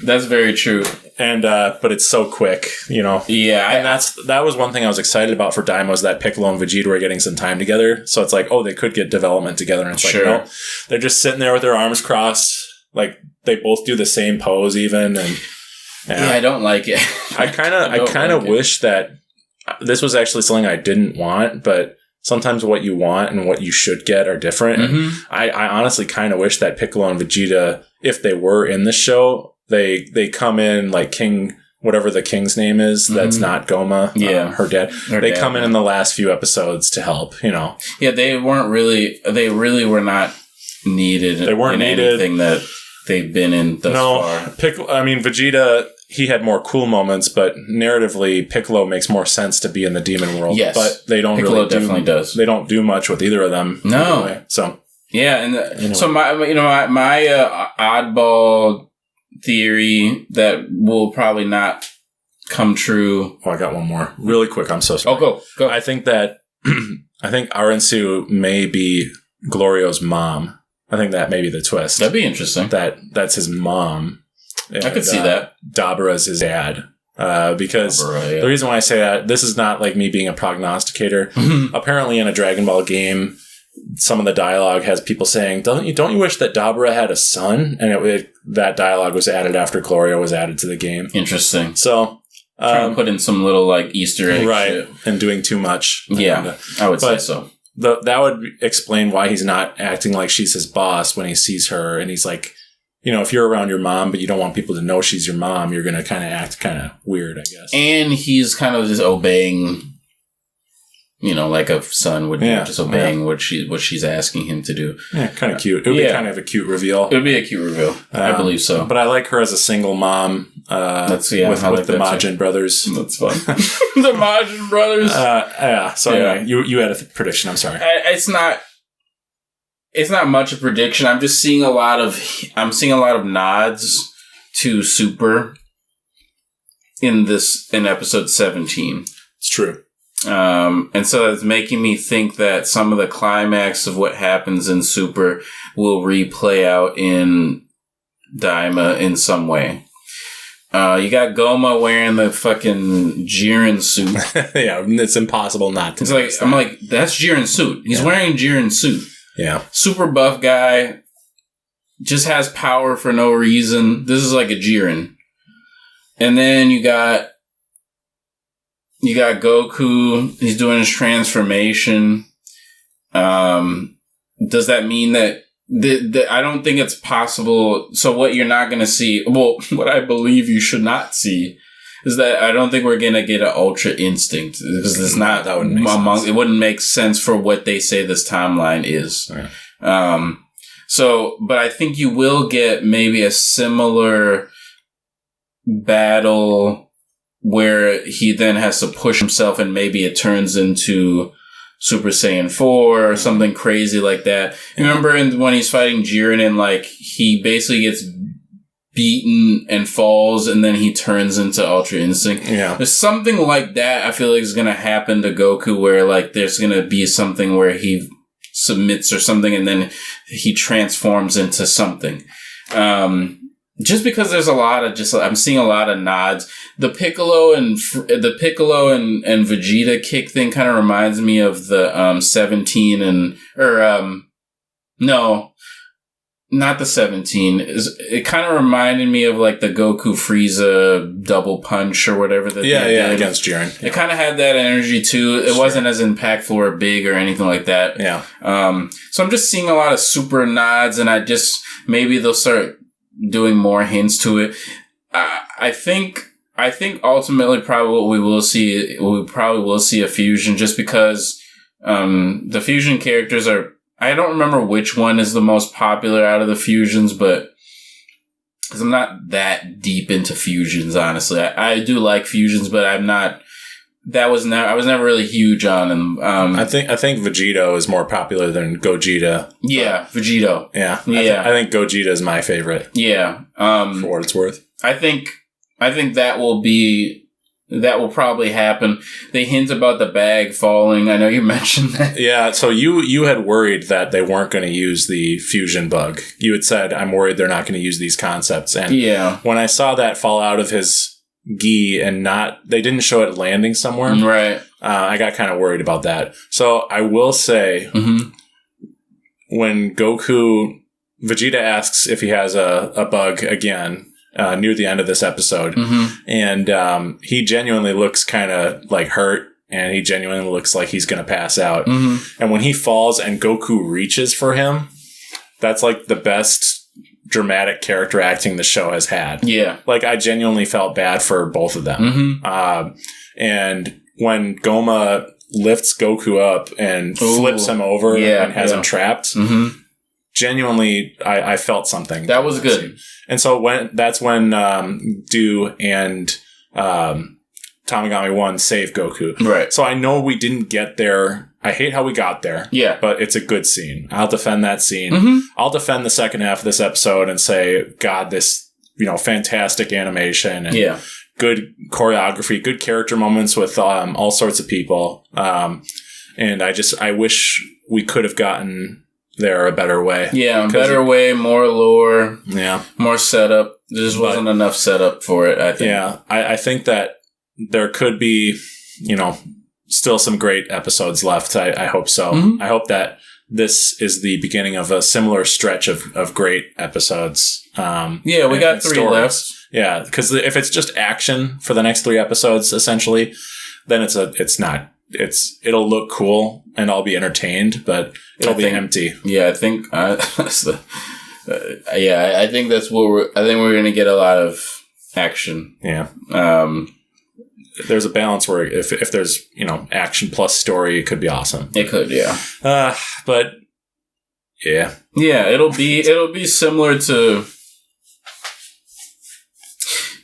That's very true. And but it's so quick, Yeah, and that was one thing I was excited about for Daima, was that Piccolo and Vegeta were getting some time together. So it's like, oh, they could get development together, and it's like, no, they're just sitting there with their arms crossed, like they both do the same pose, even. And I don't like it. I kind of wish that. This was actually something I didn't want, but sometimes what you want and what you should get are different. And I honestly kind of wish that Piccolo and Vegeta, if they were in the show, they come in like King, whatever the king's name is, that's not Goma, her dad. They come in the last few episodes to help, Yeah, they really were not needed. They weren't needed. Anything that they've been in thus far. Vegeta, he had more cool moments, but narratively, Piccolo makes more sense to be in the demon world. Yes, but they don't Piccolo definitely does. They don't do much with either of them. No, anyway, so yeah, and so my oddball theory that will probably not come true. Oh, I got one more really quick. I'm so sorry. Oh, go. I think Arensu may be Glorio's mom. I think that may be the twist. That'd be interesting. That's his mom. And, I could see that. Dabura's his dad. Because the reason why I say that, this is not like me being a prognosticator. Apparently in a Dragon Ball game, some of the dialogue has people saying, don't you wish that Dabura had a son? And that dialogue was added after Glorio was added to the game. Interesting. So, trying to put in some little like Easter egg shit. And doing too much. Yeah, I would say so. That would explain why he's not acting like she's his boss when he sees her, and he's like, if you're around your mom, but you don't want people to know she's your mom, you're going to kind of act kind of weird, I guess. And he's kind of just obeying, like a son would do, just obeying what she's asking him to do. Yeah, kind of cute. It would be kind of a cute reveal. It would be a cute reveal. I believe so. But I like her as a single mom with the Majin brothers. That's fun. The Majin brothers. So anyway, you had a prediction. I'm sorry. It's not much a prediction. I'm just seeing a lot of nods to Super in episode 17. It's true. And so that's making me think that some of the climax of what happens in Super will replay out in Daima in some way. You got Goma wearing the fucking Jiren suit. Yeah, it's impossible not to. It's like, I'm like, that's Jiren's suit. He's wearing Jiren's suit. Yeah. Super buff guy. Just has power for no reason. This is like a Jiren. And then you got Goku. He's doing his transformation. Does that mean that I don't think it's possible. So what you're not going to see, well, what I believe you should not see is that I don't think we're going to get an Ultra Instinct because it's not, that wouldn't make sense. It wouldn't make sense for what they say this timeline is. Right. But I think you will get maybe a similar battle where he then has to push himself and maybe it turns into Super Saiyan 4 or something crazy like that. You remember when he's fighting Jiren and like he basically gets beaten and falls and then he turns into Ultra Instinct. Yeah. There's something like that I feel like is going to happen to Goku where like there's going to be something where he submits or something and then he transforms into something. Just because there's a lot of I'm seeing a lot of nods. The Piccolo and Vegeta kick thing kind of reminds me of the 17 no, not the 17. It kind of reminded me of like the Goku Frieza double punch or whatever that they did against Jiren. It kind of had that energy too. It wasn't as impactful or big or anything like that. Yeah. So I'm just seeing a lot of super nods, and maybe they'll start doing more hints to it. I think ultimately probably what we probably will see a fusion just because the fusion characters are. I don't remember which one is the most popular out of the fusions, but because I'm not that deep into fusions, honestly. I do like fusions, but I'm not. I was never really huge on them. I think Vegito is more popular than Gogeta. Yeah, Vegito. Yeah, yeah. I think Gogeta is my favorite. Yeah, for what it's worth. I think that will probably happen. They hint about the bag falling. I know you mentioned that. Yeah, so you had worried that they weren't going to use the fusion bug. You had said, I'm worried they're not going to use these concepts. And when I saw that fall out of his gi and they didn't show it landing somewhere. Right. I got kind of worried about that. So I will say, when Vegeta asks if he has a bug again, near the end of this episode. And he genuinely looks kind of like hurt, and he genuinely looks like he's going to pass out. And when he falls and Goku reaches for him, that's like the best dramatic character acting the show has had. Yeah. Like, I genuinely felt bad for both of them. And when Goma lifts Goku up and flips him over and has him trapped, genuinely, I felt something. That was good. And so that's when Do and Tamagami 1 save Goku. Right. So I know we didn't get there. I hate how we got there. Yeah. But it's a good scene. I'll defend that scene. I'll defend the second half of this episode and say, God, this, fantastic animation and good choreography, good character moments with all sorts of people. And I wish we could have gotten there a better way. Yeah, better way, more lore. Yeah. More setup. There just wasn't enough setup for it, I think. Yeah, I think that there could be, still some great episodes left. I hope so. I hope that this is the beginning of a similar stretch of great episodes. Yeah, we got 3 left. Yeah, because if it's just action for the next 3 episodes, essentially, then it'll look cool and I'll be entertained, but it'll be empty. Yeah, I think that's I think that's what I think we're going to get a lot of action. Yeah. There's a balance where if there's, action plus story, it could be awesome. It could, yeah. But yeah. Yeah, it'll be similar to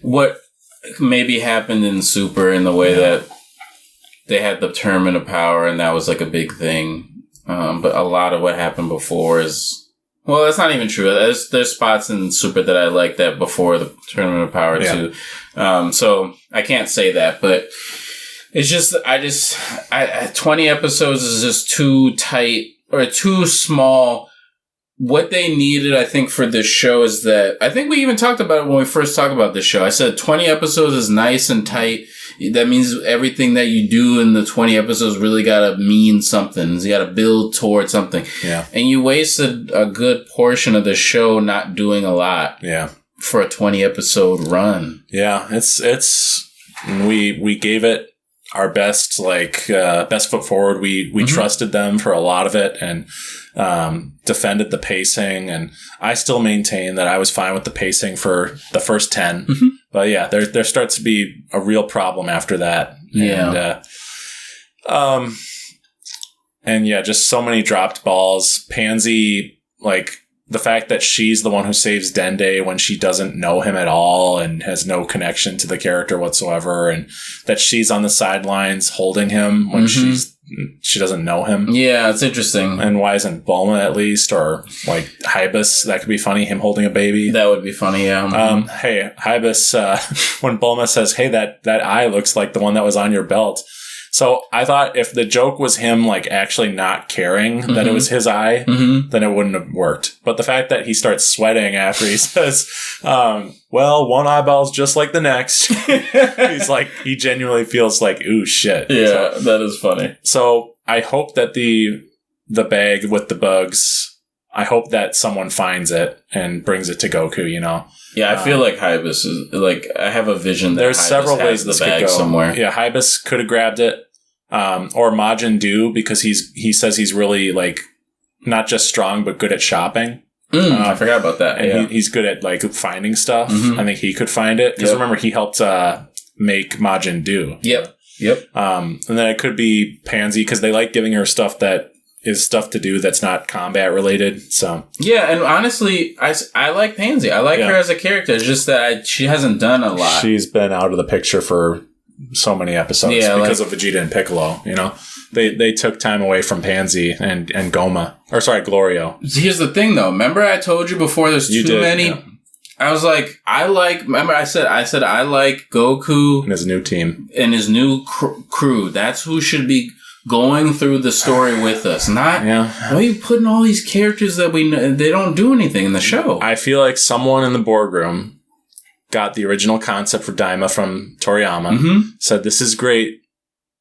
what maybe happened in Super in the way that they had the Tournament of Power and that was like a big thing. But a lot of what happened before well, that's not even true. There's spots in Super that I like that before the Tournament of Power too. So I can't say that, but it's just, 20 episodes is just too tight or too small. What they needed, I think, for this show is that, I think we even talked about it when we first talked about this show. I said 20 episodes is nice and tight. That means everything that you do in the 20 episodes really gotta mean something. You gotta build towards something. Yeah. And you wasted a good portion of the show not doing a lot. Yeah. For a 20 episode run. Yeah. We gave it our best best foot forward. We trusted them for a lot of it and defended the pacing, and I still maintain that I was fine with the pacing for the first 10. But yeah, there starts to be a real problem after that. Yeah. And yeah, just so many dropped balls. Pansy, like the fact that she's the one who saves Dende when she doesn't know him at all and has no connection to the character whatsoever, and that she's on the sidelines holding him when she doesn't know him. Yeah, it's interesting. And why isn't Bulma at least, or like Hybus? That could be funny. Him holding a baby. That would be funny. Yeah. Hey, Hybus. When Bulma says, "Hey, that eye looks like the one that was on your belt." So I thought if the joke was him like actually not caring that it was his eye, then it wouldn't have worked. But the fact that he starts sweating after he says, well, one eyeball's just like the next. He's like, he genuinely feels like, ooh, shit. Yeah, so, that is funny. So I hope that the bag with the bugs, I hope that someone finds it and brings it to Goku, you know? Yeah, I feel like Hybus is like, I have a vision that there's Hybus several has ways the this bag could go somewhere. Yeah, Hybus could have grabbed it, or Majin Do, because he says he's really like not just strong but good at shopping. I forgot about that. And he's good at like finding stuff. I think he could find it because remember he helped make Majin Do. Yep. And then it could be Pansy because they like giving her stuff that is stuff to do that's not combat related. So yeah, and honestly, I like Pansy. I like her as a character. It's just that she hasn't done a lot. She's been out of the picture for so many episodes because of Vegeta and Piccolo. You know, they took time away from Pansy and Goma, or sorry, Glorio. Here's the thing, though. Remember, I told you before. There's too many. Yeah. I was like, remember I said I like Goku and his new team and his new crew. That's who should be going through the story with us. Not, why are you putting all these characters that we know, they don't do anything in the show? I feel like someone in the boardroom got the original concept for Daima from Toriyama, said, this is great.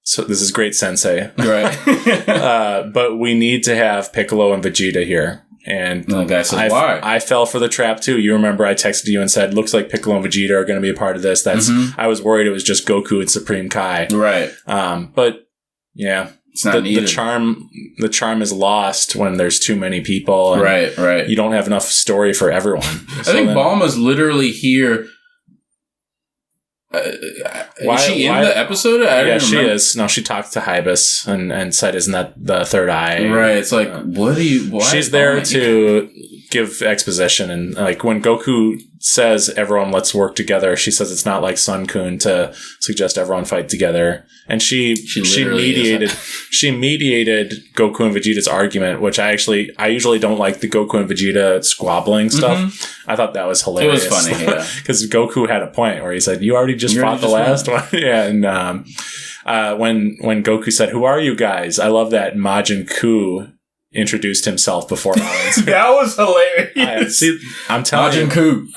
So this is great, Sensei. Right. But we need to have Piccolo and Vegeta here. And the guy says, why? I fell for the trap too. You remember I texted you and said, looks like Piccolo and Vegeta are going to be a part of this. I was worried it was just Goku and Supreme Kai. Right. But yeah, it's not needed. The charm is lost when there's too many people. And right. You don't have enough story for everyone. I think Bulma's literally here. Is she in the episode? She is. No, she talked to Hybus and said, "Isn't that the third eye?" Right. It's like, she's there to give exposition, and like when Goku says, "Everyone, let's work together," she says it's not like Sun Kun to suggest everyone fight together, and she mediated Goku and Vegeta's argument, which I usually don't like the Goku and Vegeta squabbling stuff. I thought that was hilarious. It was funny, yeah, because Goku had a point where he said, "You already just fought the last one." Yeah, and when Goku said, "Who are you guys?" I love that Majin Ku introduced himself before Rowland. That was hilarious. I'm telling Majin Ku.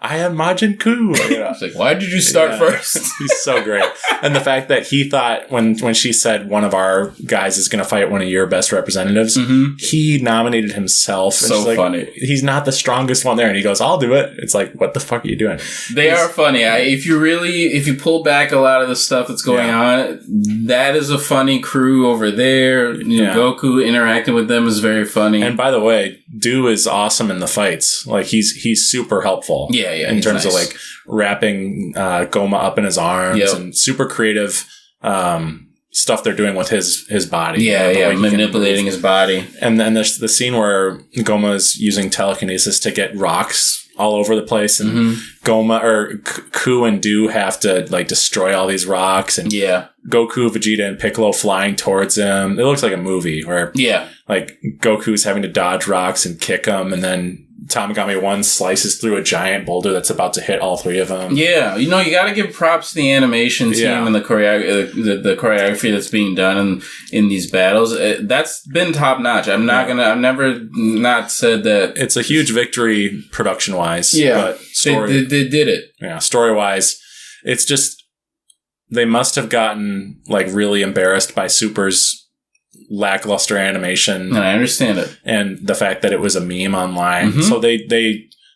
I am Majin Ku. It's like, why did you start first? He's so great. And the fact that he thought when she said one of our guys is going to fight one of your best representatives, he nominated himself. So funny. He's not the strongest one there. And he goes, I'll do it. It's like, what the fuck are you doing? They are funny. If you pull back a lot of the stuff that's going on, that is a funny crew over there. Goku interacting with them is very funny. And by the way, Do is awesome in the fights. Like he's super helpful. Yeah, in terms of like wrapping Goma up in his arms and super creative stuff they're doing with his body. Yeah, manipulating his body. And then there's the scene where Goma is using telekinesis to get rocks all over the place, and Goma or Ku and Do have to like destroy all these rocks, and Goku, Vegeta, and Piccolo flying towards him. It looks like a movie where like Goku's having to dodge rocks and kick them, and then Tamagami 1 slices through a giant boulder that's about to hit all three of them. Yeah, you got to give props to the animation team and the choreography that's being done in these battles. That's been top notch. I've never not said that. It's a huge victory production wise. Yeah, but they did it. Yeah, story wise, it's just they must have gotten like really embarrassed by Super's lackluster animation, and I understand it, and the fact that it was a meme online. So they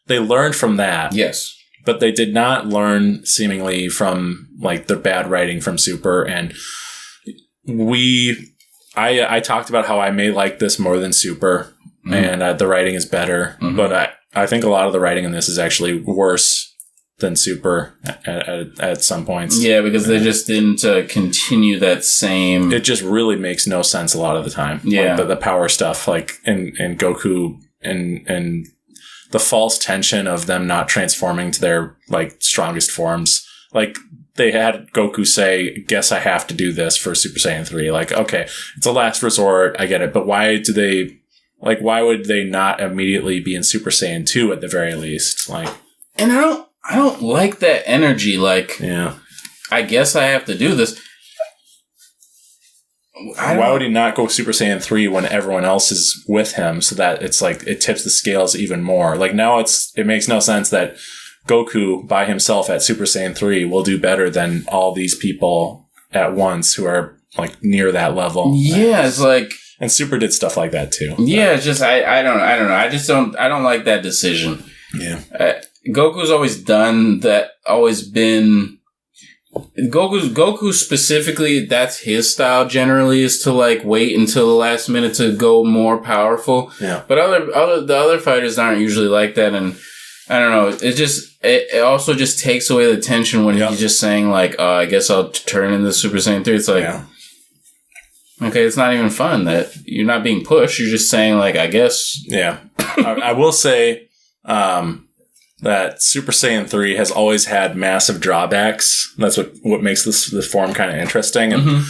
learned from that. Yes, but they did not learn seemingly from like the bad writing from Super, and I talked about how I may like this more than Super, and the writing is better, but I think a lot of the writing in this is actually worse than Super at some points. Yeah, because they just didn't continue that same... It just really makes no sense a lot of the time. Yeah. Like the power stuff, like in Goku and the false tension of them not transforming to their like strongest forms. Like they had Goku say, guess I have to do this for Super Saiyan 3. Like, okay, it's a last resort. I get it. But why would they not immediately be in Super Saiyan 2 at the very least? Like, and I don't like that energy. Like, yeah, I guess I have to do this. Why would he not go Super Saiyan 3 when everyone else is with him so that it's like it tips the scales even more? Like now it makes no sense that Goku by himself at Super Saiyan 3 will do better than all these people at once who are like near that level. Yeah, it's like... And Super did stuff like that too. Yeah, it's just I don't know. I don't like that decision. Yeah. Goku's always done that, always been... Goku specifically, that's his style generally, is to like wait until the last minute to go more powerful. Yeah. But the other fighters aren't usually like that, and I don't know, it also just takes away the tension when he's just saying like, I guess I'll turn into Super Saiyan 3. It's like, okay, it's not even fun that you're not being pushed, you're just saying like, I guess. Yeah. I will say, that Super Saiyan 3 has always had massive drawbacks. That's what makes this form kind of interesting. And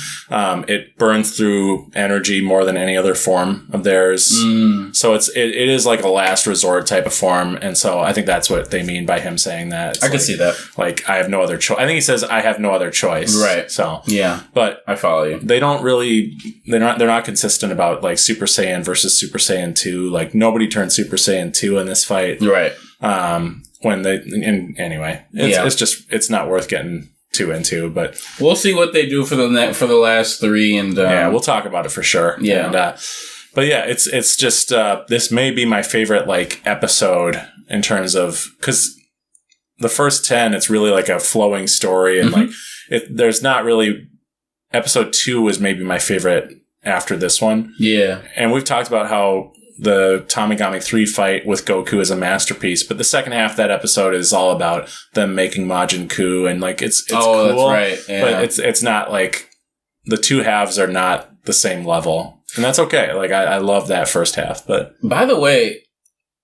it burns through energy more than any other form of theirs. So it is like a last resort type of form. And so I think that's what they mean by him saying that. I can see that. Like, I have no other choice. I think he says, I have no other choice. Right. So, yeah. But I follow you. They don't really, they're not consistent about like Super Saiyan versus Super Saiyan 2. Like, nobody turned Super Saiyan 2 in this fight. Right. Anyway, it's not worth getting too into, but we'll see what they do for the last 3, and we'll talk about it for sure. Yeah, and, but yeah, it's just this may be my favorite like episode in terms of, because the first 10, it's really like a flowing story, and like there's not really. Episode 2 was maybe my favorite after this one. Yeah, and we've talked about how the Tamagami 3 fight with Goku is a masterpiece, but the second half of that episode is all about them making Majin Ku, and like it's cool, that's right. Yeah. But it's not like the two halves are not the same level, and that's okay. Like I love that first half, but by the way,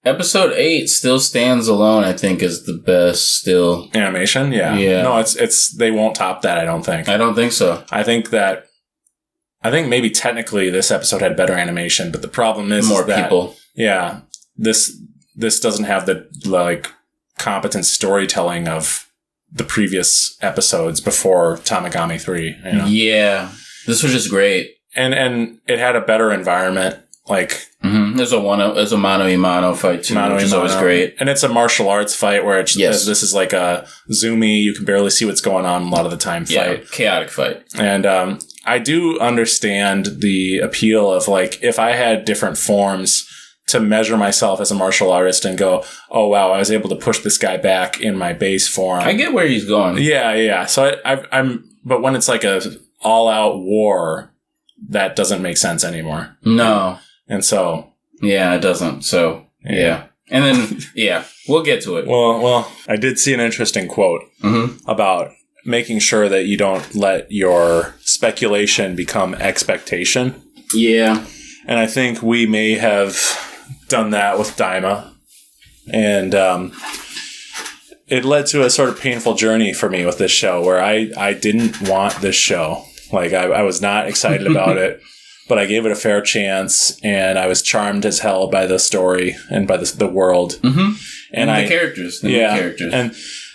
episode 8 still stands alone. I think is the best still animation. Yeah. No, it's they won't top that. I don't think. I don't think so. I think maybe technically this episode had better animation, but the problem is more that, people. Yeah, this doesn't have the like competent storytelling of the previous episodes before Tamagami 3. You know? Yeah, this was just great, and it had a better environment. Like there's a mano-a-mano fight too, which is always great, and it's a martial arts fight where it's this is like a zoomy, you can barely see what's going on a lot of the time fight, chaotic fight, and I do understand the appeal of like if I had different forms to measure myself as a martial artist and go, oh wow, I was able to push this guy back in my base form. I get where he's going. Yeah. So but when it's like a all-out war, that doesn't make sense anymore. No. And so... Yeah, it doesn't. So, yeah. And then, we'll get to it. Well, I did see an interesting quote about making sure that you don't let your speculation become expectation. Yeah. And I think we may have done that with Daima. And it led to a sort of painful journey for me with this show where I didn't want this show. Like, I was not excited about it. But I gave it a fair chance, and I was charmed as hell by the story and by the world. And the characters. The characters. And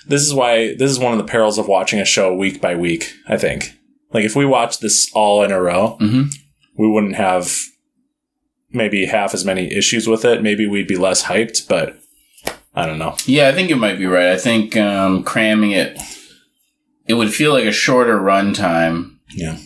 this is one of the perils of watching a show week by week, I think. Like, if we watched this all in a row, we wouldn't have maybe half as many issues with it. Maybe we'd be less hyped, but I don't know. Yeah, I think you might be right. I think cramming it would feel like a shorter runtime. Yeah.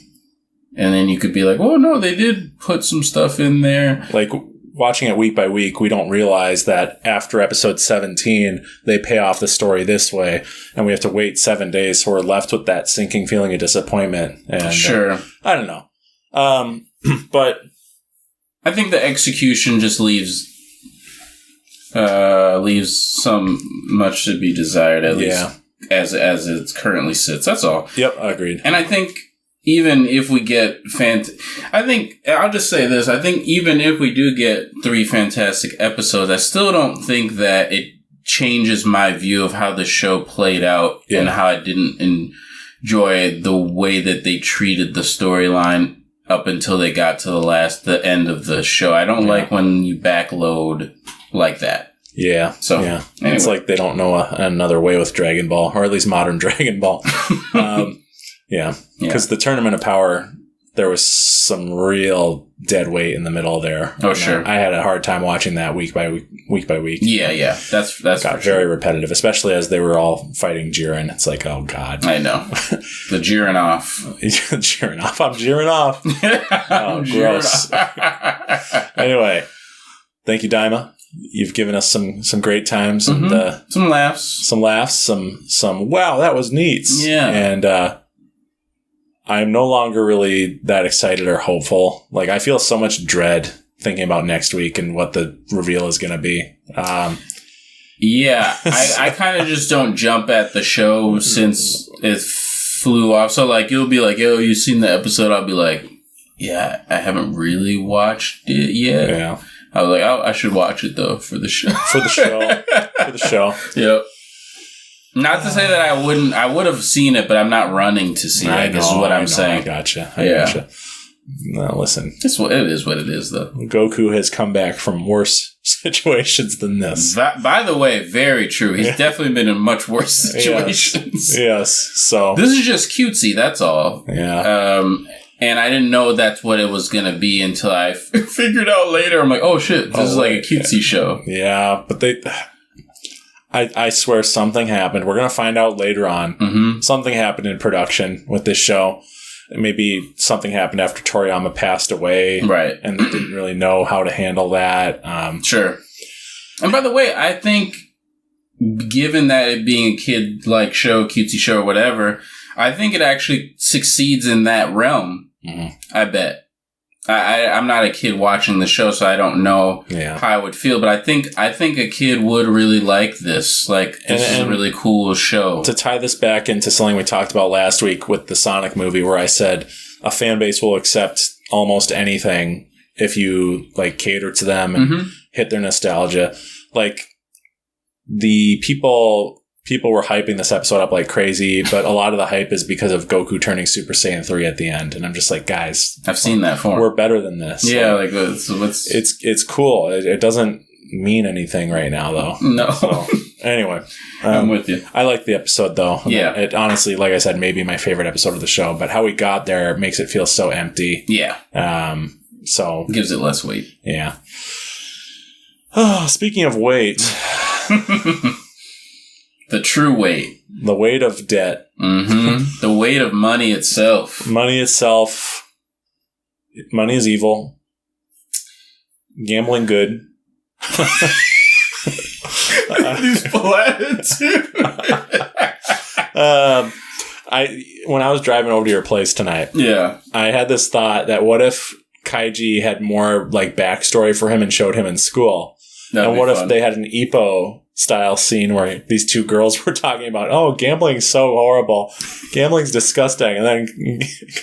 And then you could be like, oh, no, they did put some stuff in there. Like, watching it week by week, we don't realize that after episode 17, they pay off the story this way, and we have to wait 7 days, so we're left with that sinking feeling of disappointment. And sure. I don't know. But I think the execution just leaves some much to be desired, at least as it currently sits. That's all. Yep, agreed. And I think even if we get I'll just say this. I think even if we do get 3 fantastic episodes, I still don't think that it changes my view of how the show played out and how I didn't enjoy the way that they treated the storyline up until they got to the end of the show. I don't like when you backload like that. Yeah. So, anyway. It's like they don't know another way with Dragon Ball, or at least modern Dragon Ball. Because the Tournament of Power, there was some real dead weight in the middle there. Oh, sure. I had a hard time watching that week by week. Yeah. That's got very repetitive, especially as they were all fighting Jiren. It's like, oh God. I know. The Jiren off. Jiren off. I'm Jiren off. Oh, gross. Anyway, thank you, Daima. You've given us some great times and some laughs, some wow, that was neat. Yeah, and I'm no longer really that excited or hopeful. Like I feel so much dread thinking about next week and what the reveal is going to be. I kind of just don't jump at the show since it flew off. So like you'll be like, "Yo, you seen the episode?" I'll be like, "Yeah, I haven't really watched it yet." Yeah. I was like, I should watch it, though, for the show. For the show. Yep. Not to say that I would have seen it, but I'm not running to see it, I guess is what I'm saying. I gotcha. No, listen. It is what it is, though. Goku has come back from worse situations than this. By the way, very true. He's definitely been in much worse situations. Yes. So this is just cutesy, that's all. Yeah. And I didn't know that's what it was going to be until I figured out later. I'm like, oh shit, this is like a cutesy show. Yeah, but I swear something happened. We're going to find out later on. Mm-hmm. Something happened in production with this show. Maybe something happened after Toriyama passed away. Right. And they didn't really know how to handle that. Sure. And by the way, I think given that it being a kid-like show, cutesy show or whatever, I think it actually succeeds in that realm. Mm-hmm. I bet. I'm not a kid watching the show, so I don't know how I would feel. But I think a kid would really like this. Like, this is a really cool show. To tie this back into something we talked about last week with the Sonic movie, where I said a fan base will accept almost anything if you like cater to them and hit their nostalgia. Like the people were hyping this episode up like crazy, but a lot of the hype is because of Goku turning Super Saiyan 3 at the end. And I'm just like, guys, I've seen that form. We're better than this. Yeah, like it's cool. It doesn't mean anything right now, though. No. So, anyway, I'm with you. I like the episode, though. Yeah. It honestly, like I said, maybe my favorite episode of the show. But how we got there makes it feel so empty. Yeah. So gives it less weight. Yeah. Oh, speaking of weight. The true weight. The weight of debt. Mm-hmm. The weight of money itself. Money itself. Money is evil. Gambling good. These platitudes. When I was driving over to your place tonight, I had this thought that what if Kaiji had more like backstory for him and showed him in school? And what if they had an Ippo style scene where these two girls were talking about, oh, gambling's so horrible. Gambling's disgusting. And then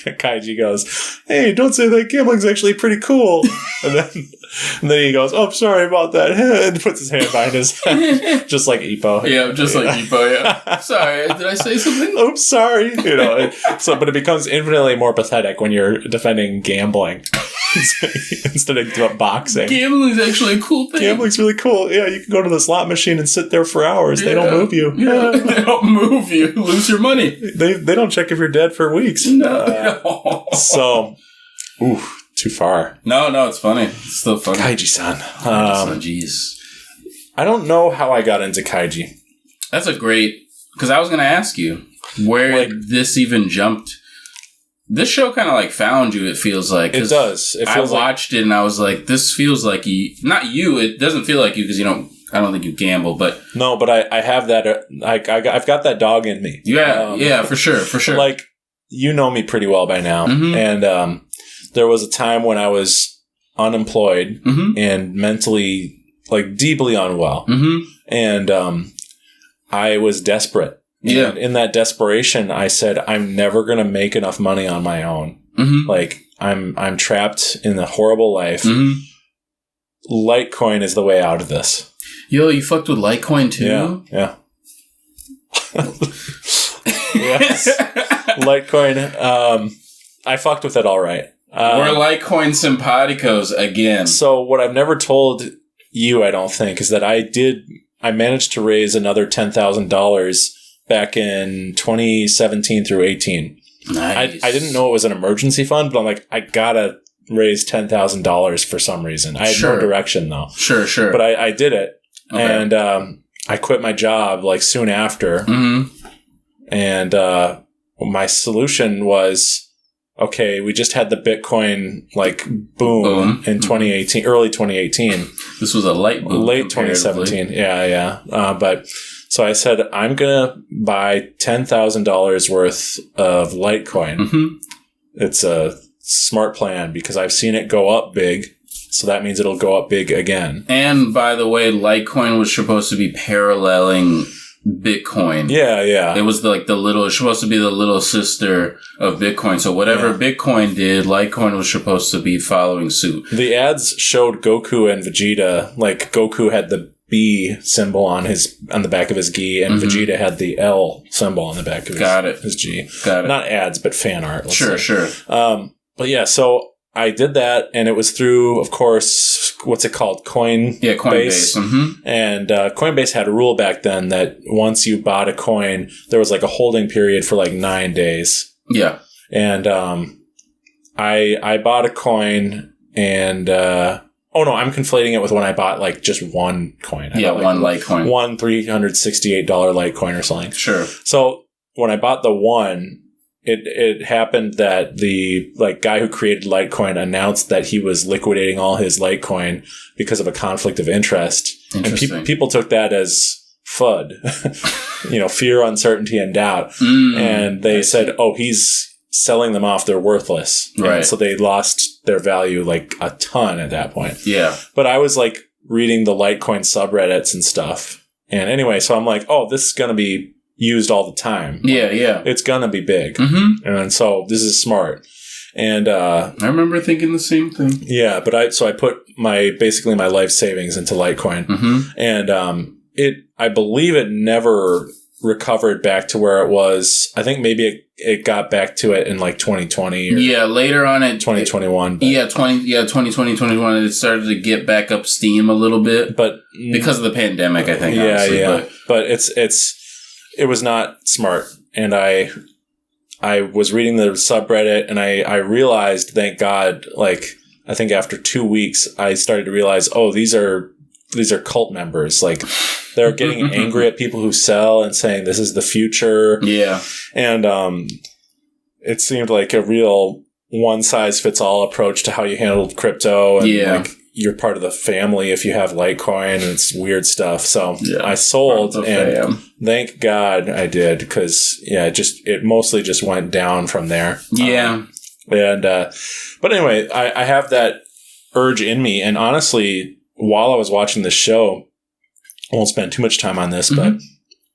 Kaiji goes, hey, don't say that. Gambling's actually pretty cool. and then he goes, oh, I'm sorry about that. And puts his hand behind his head. Just like Ippo. Yeah, just like Ippo, yeah. Sorry, did I say something? Oops, sorry. You know, but it becomes infinitely more pathetic when you're defending gambling instead of boxing. Gambling's actually a cool thing. Gambling's really cool. Yeah, you can go to the slot machine and sit there for hours. They don't move you. Yeah, they don't move you. Lose your money. They don't check if you're dead for weeks. No. So, too far. No, it's funny. It's still funny. Kaiji-san. Jeez. I don't know how I got into Kaiji. That's a great... Because I was going to ask you where this even jumped. This show kind of like found you, it feels like. It does. I watched it and I was like, this feels like not you. It doesn't feel like you because I don't think you gamble, but... No, but I have that... I've got that dog in me. Yeah, for sure. Like, you know me pretty well by now. Mm-hmm. And there was a time when I was unemployed and mentally, like, deeply unwell. And I was desperate. Yeah. And in that desperation, I said, I'm never going to make enough money on my own. Like, I'm trapped in a horrible life. Litecoin is the way out of this. Yo, you fucked with Litecoin too? Yeah. Yes. Litecoin. I fucked with it all right. We're Litecoin simpaticos again. So what I've never told you, I don't think, is that I managed to raise another $10,000 back in 2017 through 18. Nice. I didn't know it was an emergency fund, but I'm like, I gotta raise $10,000 for some reason. I had no direction though. Sure. But I did it. Okay. And I quit my job like soon after. And my solution was, okay, we just had the Bitcoin like boom. In 2018, early 2018. This was a light boom. Late 2017. Yeah. But so I said, I'm going to buy $10,000 worth of Litecoin. It's a smart plan because I've seen it go up big. So that means it'll go up big again. And by the way, Litecoin was supposed to be paralleling Bitcoin. Yeah. It was supposed to be the little sister of Bitcoin. So whatever Bitcoin did, Litecoin was supposed to be following suit. The ads showed Goku and Vegeta. Like, Goku had the B symbol on the back of his gi, and Vegeta had the L symbol on the back of his G. Got it. Not ads, but fan art. Sure. But yeah, so I did that, and it was through, of course, what's it called? Coinbase. Yeah, Coinbase. And Coinbase had a rule back then that once you bought a coin, there was like a holding period for like 9 days. Yeah. And I bought a coin, and I'm conflating it with when I bought like just one coin. One Litecoin. One $368 Litecoin or something. Sure. So when I bought the one, it happened that the guy who created Litecoin announced that he was liquidating all his Litecoin because of a conflict of interest. And people took that as FUD, fear, uncertainty, and doubt. And they said, oh, he's selling them off. They're worthless. Right. And so they lost their value like a ton at that point. Yeah. But I was like reading the Litecoin subreddits and stuff. And anyway, so I'm like, oh, this is going to be used all the time. Yeah. It's gonna be big. And so this is smart. And I remember thinking the same thing. Yeah, but I put my life savings into Litecoin. And I believe it never recovered back to where it was. I think maybe it got back to it in like 2020 or later on in 2021. 2020, 2021, it started to get back up steam a little bit. But because of the pandemic, I think. Yeah. But it was not smart. And I was reading the subreddit, and I realized, thank God, like, I think after 2 weeks, I started to realize, oh, these are cult members. Like, they're getting angry at people who sell and saying this is the future. Yeah. And it seemed like a real one-size-fits-all approach to how you handled crypto. And like, you're part of the family if you have Litecoin, and it's weird stuff. So I sold, and thank God I did, because it mostly just went down from there. Yeah. But anyway, I have that urge in me, and honestly, while I was watching this show, I won't spend too much time on this, but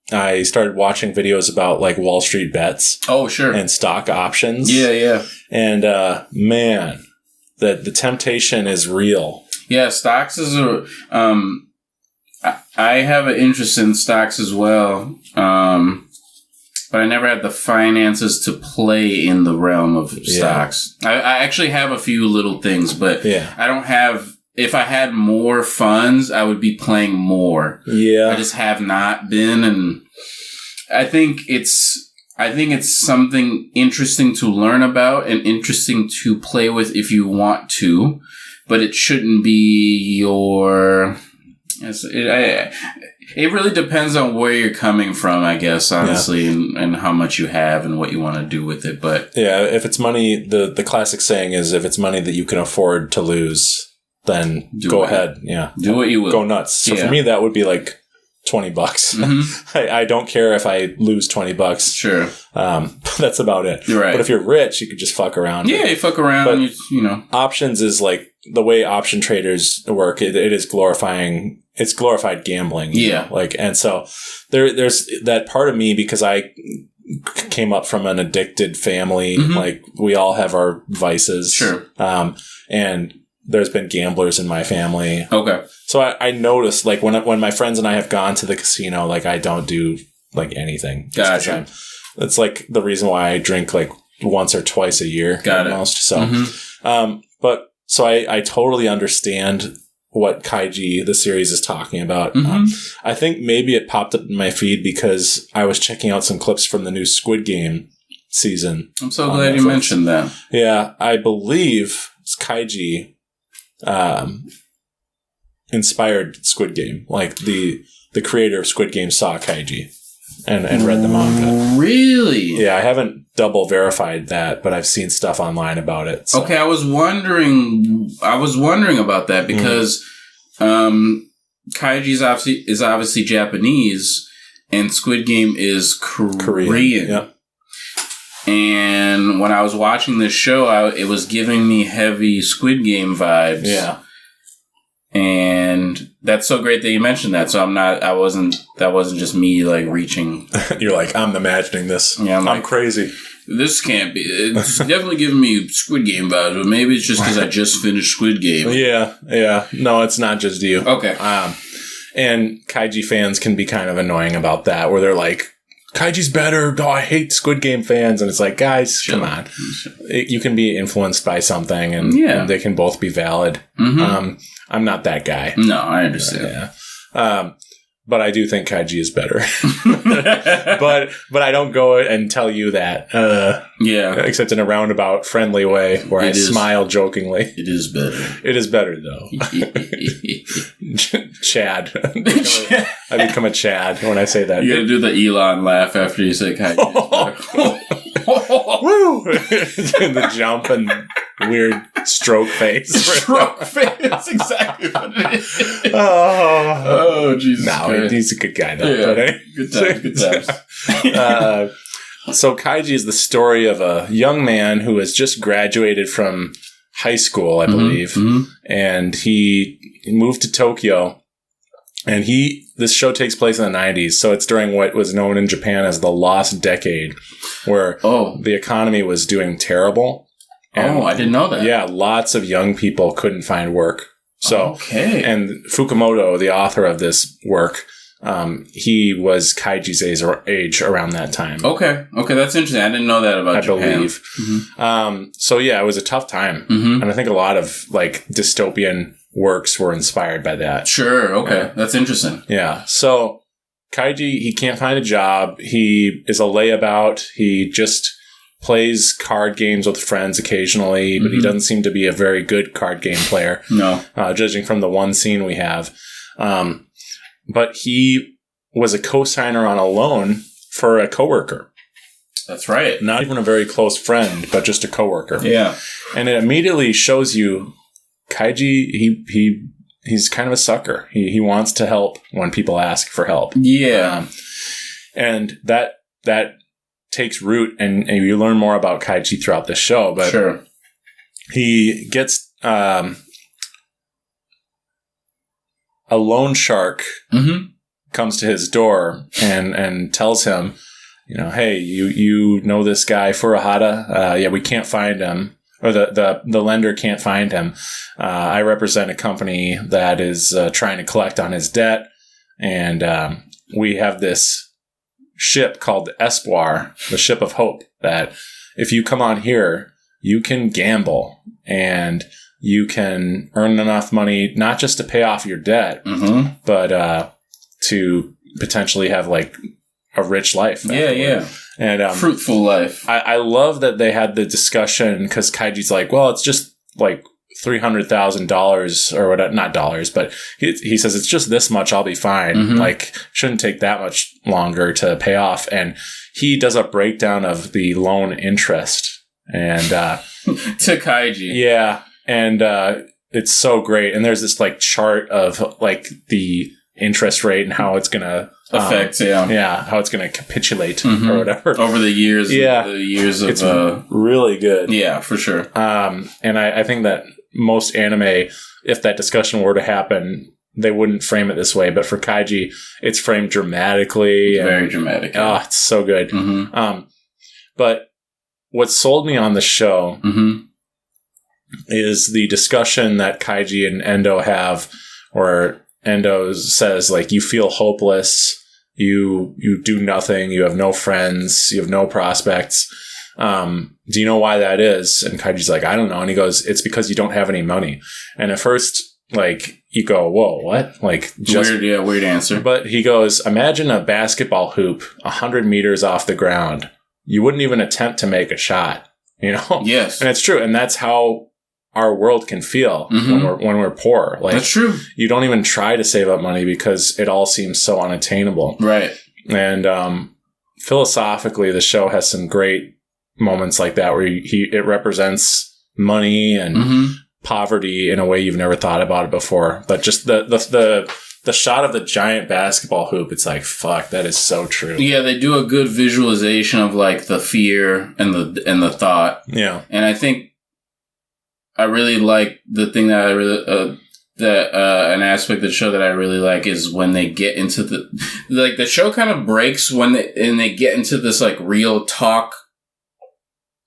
I started watching videos about like Wall Street bets. Oh, sure. And stock options. Yeah. And man, the temptation is real. Yeah, stocks is I have an interest in stocks as well, but I never had the finances to play in the realm of stocks. I actually have a few little things, but I don't have. If I had more funds, I would be playing more. Yeah, I just have not been, and I think it's something interesting to learn about and interesting to play with if you want to. But it shouldn't be your... It really depends on where you're coming from, I guess, honestly, and how much you have and what you want to do with it. But yeah, if it's money, the classic saying is, if it's money that you can afford to lose, then go ahead. Yeah. Do what you will. Go nuts. So for me, that would be like $20. Mm-hmm. I don't care if I lose $20. Sure. That's about it. You're right. But if you're rich, you could just fuck around. Yeah, you fuck around. But you know, options is like the way option traders work. It is glorifying. It's glorified gambling. Yeah. And so there's that part of me, because I came up from an addicted family. Mm-hmm. Like, we all have our vices. Sure. And there's been gamblers in my family. Okay. So I noticed, like, when my friends and I have gone to the casino, like, I don't do, like, anything. Gotcha. That's, like, the reason why I drink, like, once or twice a year. Got almost. it. So, mm-hmm. So I totally understand what Kaiji, the series, is talking about. Mm-hmm. I think maybe it popped up in my feed because I was checking out some clips from the new Squid Game season. I'm so glad you mentioned that. Yeah, I believe Kaiji inspired Squid Game. Like, the creator of Squid Game saw Kaiji and read the manga. Really? Yeah, I haven't double verified that, but I've seen stuff online about it. So. Okay, I was wondering about that because Kaiji is obviously Japanese and Squid Game is Korean. Yep. And when I was watching this show, it was giving me heavy Squid Game vibes. Yeah. And that's so great that you mentioned that. So that wasn't just me, like, reaching. You're like, I'm imagining this. Yeah, I'm crazy. This can't be. It's definitely giving me Squid Game vibes, but maybe it's just because I just finished Squid Game. Yeah. No, it's not just you. Okay. And Kaiji fans can be kind of annoying about that, where they're like, Kaiji's better. Oh, I hate Squid Game fans. And it's like, guys, come on. You can be influenced by something, and they can both be valid. Mm-hmm. I'm not that guy. No, I understand. Yeah. But I do think Kaiji is better. but I don't go and tell you that. Except in a roundabout, friendly way where I smile jokingly. It is better. It is better, though. Chad. I become a Chad when I say that. You gotta do the Elon laugh after you say Kaiji. Woo! The jump and weird stroke face. Stroke face. That's exactly what it is. Oh, Jesus. No, he's a good guy, though. Yeah. But, Good times. So Kaiji is the story of a young man who has just graduated from high school, I believe. Mm-hmm. And he moved to Tokyo. And this show takes place in the 90s, so it's during what was known in Japan as the Lost Decade, where the economy was doing terrible. And, I didn't know that. Yeah, lots of young people couldn't find work. So, and Fukumoto, the author of this work, he was Kaiji's age around that time. Okay, that's interesting. I didn't know that about Japan. I believe. Mm-hmm. So yeah, it was a tough time, and I think a lot of like dystopian works were inspired by that. Sure. Okay. That's interesting. Yeah. So Kaiji, he can't find a job. He is a layabout. He just plays card games with friends occasionally, but he doesn't seem to be a very good card game player. No. Judging from the one scene we have. But he was a co-signer on a loan for a coworker. That's right. Not even a very close friend, but just a coworker. Yeah. And it immediately shows you Kaiji, he's kind of a sucker. He wants to help when people ask for help. Yeah. And that takes root, and you learn more about Kaiji throughout the show. But sure. He gets a loan shark comes to his door and tells him, hey, you know this guy Furuhata? Yeah, we can't find him. Or the lender can't find him. I represent a company that is trying to collect on his debt, and we have this ship called the Espoir, the Ship of Hope, that if you come on here, you can gamble, and you can earn enough money not just to pay off your debt, but to potentially have like a rich life. Yeah. And fruitful life. I love that they had the discussion because Kaiji's like, well, it's just like $300,000 or whatever, not dollars, but he says it's just this much. I'll be fine. Like, shouldn't take that much longer to pay off. And he does a breakdown of the loan interest and to Kaiji. Yeah, and it's so great. And there's this like chart of like the interest rate and how it's going to affect, how it's going to capitulate or whatever over the years. It's really good. Yeah, for sure. And I think that most anime, if that discussion were to happen, they wouldn't frame it this way. But for Kaiji, it's framed dramatically. Very dramatic. Oh, it's so good. But what sold me on the show is the discussion that Kaiji and Endo have, where Endo says, like, you feel hopeless, you do nothing, you have no friends, you have no prospects. Do you know why that is? And Kaiji's like, I don't know. And he goes, it's because you don't have any money. And at first, like, you go, whoa, what? Like, just weird answer. But he goes, imagine a basketball hoop 100 meters off the ground. You wouldn't even attempt to make a shot, you know? Yes. And it's true. And that's how our world can feel when we're poor. Like, that's true. You don't even try to save up money because it all seems so unattainable. Right. And philosophically, the show has some great moments like that where it represents money and poverty in a way you've never thought about it before. But just the shot of the giant basketball hoop, it's like, fuck, that is so true. Yeah, they do a good visualization of like the fear and the thought. Yeah. And I think I really like the thing that I really an aspect of the show that I really like is when they get into the show kind of breaks when they get into this like real talk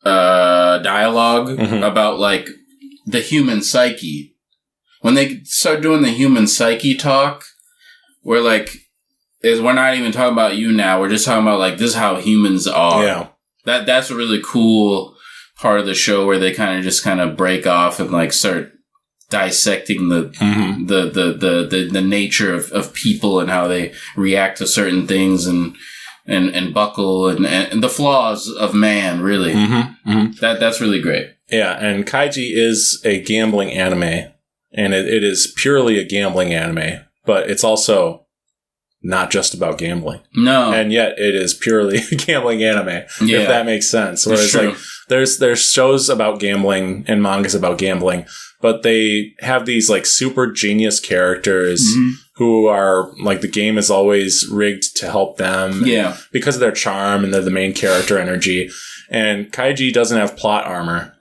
dialogue about like the human psyche. When they start doing the human psyche talk, we're like, we're not even talking about you now. We're just talking about like, this is how humans are. Yeah. That's a really cool part of the show where they kind of break off and like start dissecting the nature of people and how they react to certain things and buckle and the flaws of man, really. That's really great. Yeah. And Kaiji is a gambling anime. And it is purely a gambling anime, but it's also not just about gambling. No. And yet it is purely a gambling anime, if that makes sense. Whereas like there's shows about gambling and mangas about gambling, but they have these like super genius characters who are like, the game is always rigged to help them. Yeah. Because of their charm and they're the main character energy. And Kaiji doesn't have plot armor.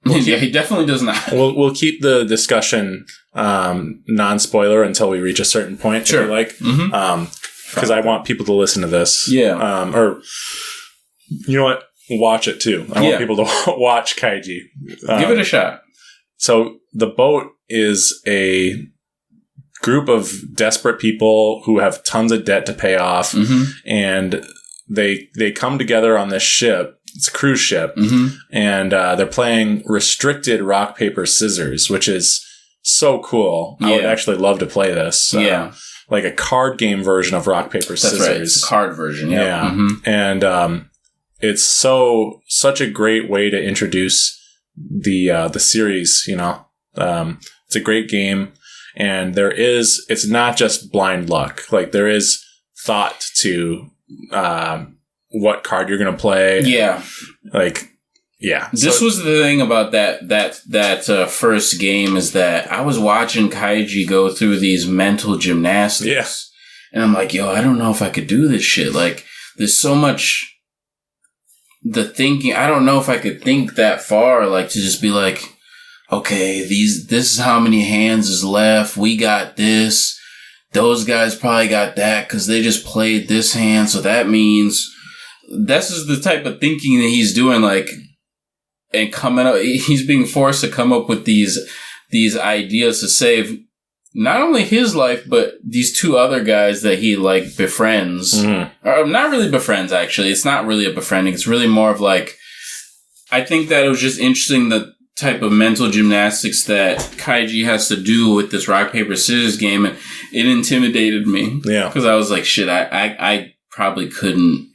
He definitely does not. We'll keep the discussion non-spoiler until we reach a certain point. Sure. Like, because I want people to listen to this. Yeah. Or you know what? Watch it too. I want people to watch Kaiji. Give it a shot. So the boat is a group of desperate people who have tons of debt to pay off, and they come together on this ship. It's a cruise ship, and they're playing restricted rock, paper, scissors, which is so cool. I would actually love to play this. Like a card game version of rock, paper, scissors. That's right. It's a card version, and it's such a great way to introduce the series. You know, it's a great game, and it's not just blind luck. Like, there is thought to what card you're going to play. Yeah. Like, yeah. This was the thing about that first game, is that I was watching Kaiji go through these mental gymnastics. Yes. And I'm like, yo, I don't know if I could do this shit. Like, there's so much the thinking. I don't know if I could think that far, like, to just be like, okay, this is how many hands is left. We got this. Those guys probably got that because they just played this hand. So that means this is the type of thinking that he's doing, like, and coming up, he's being forced to come up with these ideas to save not only his life, but these two other guys that he, like, befriends. Or not really befriends, actually. It's not really a befriending. It's really more of, like, I think that it was just interesting, the type of mental gymnastics that Kaiji has to do with this rock, paper, scissors game. And it intimidated me. Yeah. Because I was like, shit, I probably couldn't.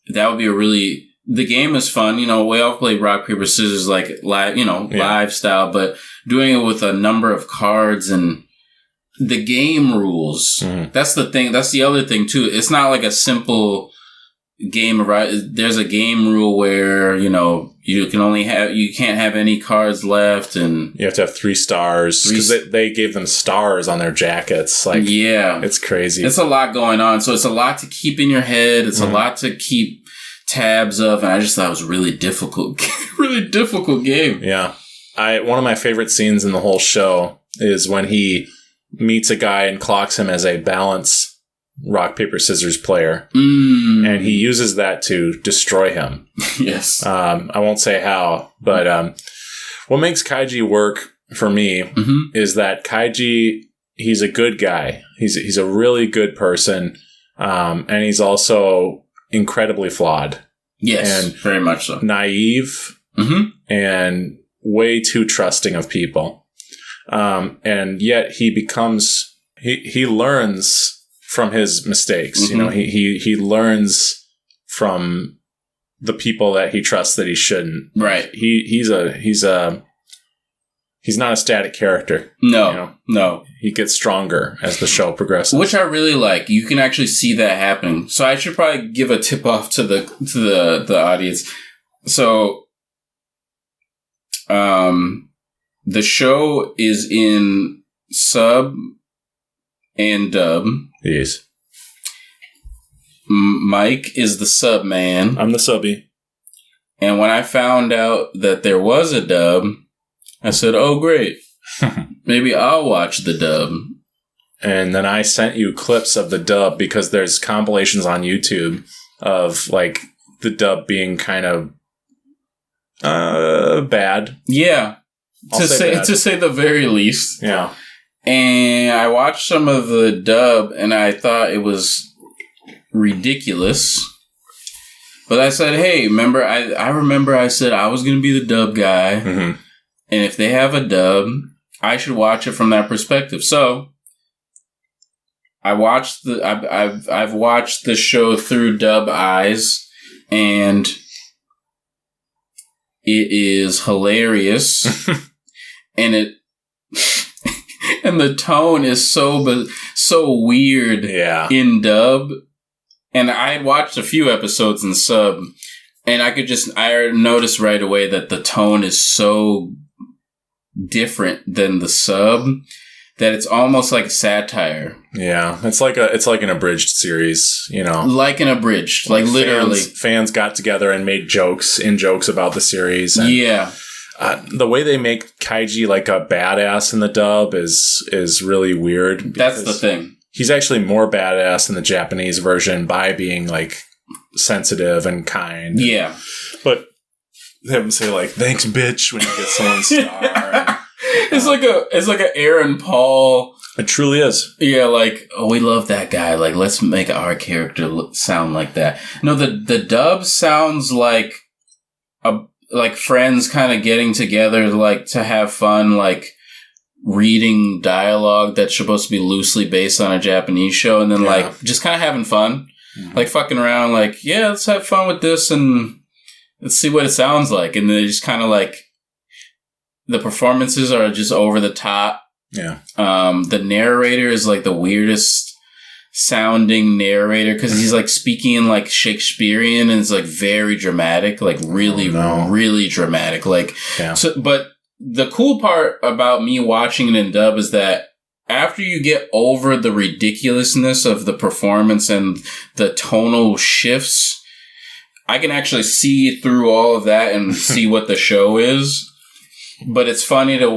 That would be the game is fun. You know, we all play rock, paper, scissors, like, live, live style, but doing it with a number of cards and the game rules. That's the thing. That's the other thing too. It's not like a simple game, right? There's a game rule where, you can't have any cards left, and you have to have 3 stars because they gave them stars on their jackets. Like, yeah, it's crazy. It's a lot going on, so it's a lot to keep in your head. It's a lot to keep tabs of, and I just thought it was a really difficult game. Yeah, one of my favorite scenes in the whole show is when he meets a guy and clocks him as a balance rock, paper, scissors player. And he uses that to destroy him. Yes. I won't say how, but what makes Kaiji work for me is that Kaiji, he's a good guy. He's a really good person. And he's also incredibly flawed. Yes, and very much so. Naive and way too trusting of people. And yet he learns from his mistakes. You know, he learns from the people that he trusts that he shouldn't. Right. He's not a static character. No, you know? No. He gets stronger as the show progresses. Which I really like. You can actually see that happening. So I should probably give a tip off to the audience. So, the show is in sub and dub. Yes. Mike is the sub man. I'm the subby. And when I found out that there was a dub, I said, oh, great. Maybe I'll watch the dub. And then I sent you clips of the dub because there's compilations on YouTube of, like, the dub being kind of bad. Yeah. To say the very least. Yeah. And I watched some of the dub, and I thought it was ridiculous. But I said, hey, remember, I remember I said I was going to be the dub guy. And if they have a dub, I should watch it from that perspective. So I've watched the show through dub eyes, and it is hilarious. And and the tone is so weird in dub. And I had watched a few episodes in sub, and I noticed right away that the tone is so different than the sub that it's almost like a satire. Yeah, it's like an abridged series, you know. Like an abridged, like literally. Fans got together and made jokes about the series. And yeah. The way they make Kaiji like a badass in the dub is really weird. That's the thing. He's actually more badass in the Japanese version by being like sensitive and kind. Yeah. But they have him say like, thanks bitch, when you get someone's star. It's like a Aaron Paul. It truly is. Yeah, like, oh, we love that guy. Like, let's make our character sound like that. No, the dub sounds like friends kind of getting together, like, to have fun, like, reading dialogue that's supposed to be loosely based on a Japanese show, and then, like, just kind of having fun. Like, fucking around, like, yeah, let's have fun with this, and let's see what it sounds like. And they just kind of, like, the performances are just over the top. Yeah. The narrator is, like, the weirdest sounding narrator, because he's, like, speaking in, like, Shakespearean, and it's, like, very dramatic, like, really, really dramatic. Like, so, but the cool part about me watching it in dub is that after you get over the ridiculousness of the performance and the tonal shifts, I can actually see through all of that and see what the show is. But it's funny to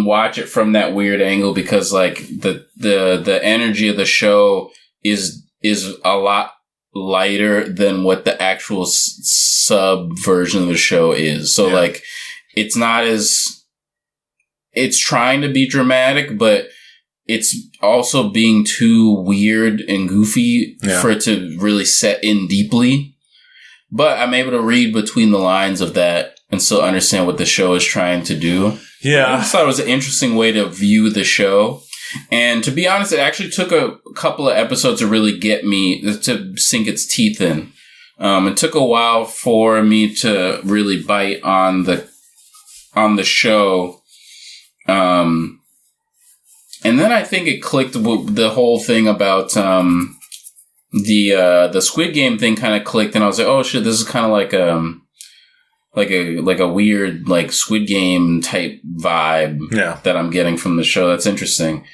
watch it from that weird angle, because like the energy of the show is a lot lighter than what the actual sub version of the show is. So like it's not as, it's trying to be dramatic, but it's also being too weird and goofy for it to really set in deeply. But I'm able to read between the lines of that and still understand what the show is trying to do. Yeah. I just thought it was an interesting way to view the show. And to be honest, it actually took a couple of episodes to really get me to sink its teeth in. It took a while for me to really bite on the show. And then I think it clicked with the whole thing about the Squid Game thing kind of clicked, and I was like, oh shit, this is kind of like a weird like Squid Game type vibe that I'm getting from the show. That's interesting.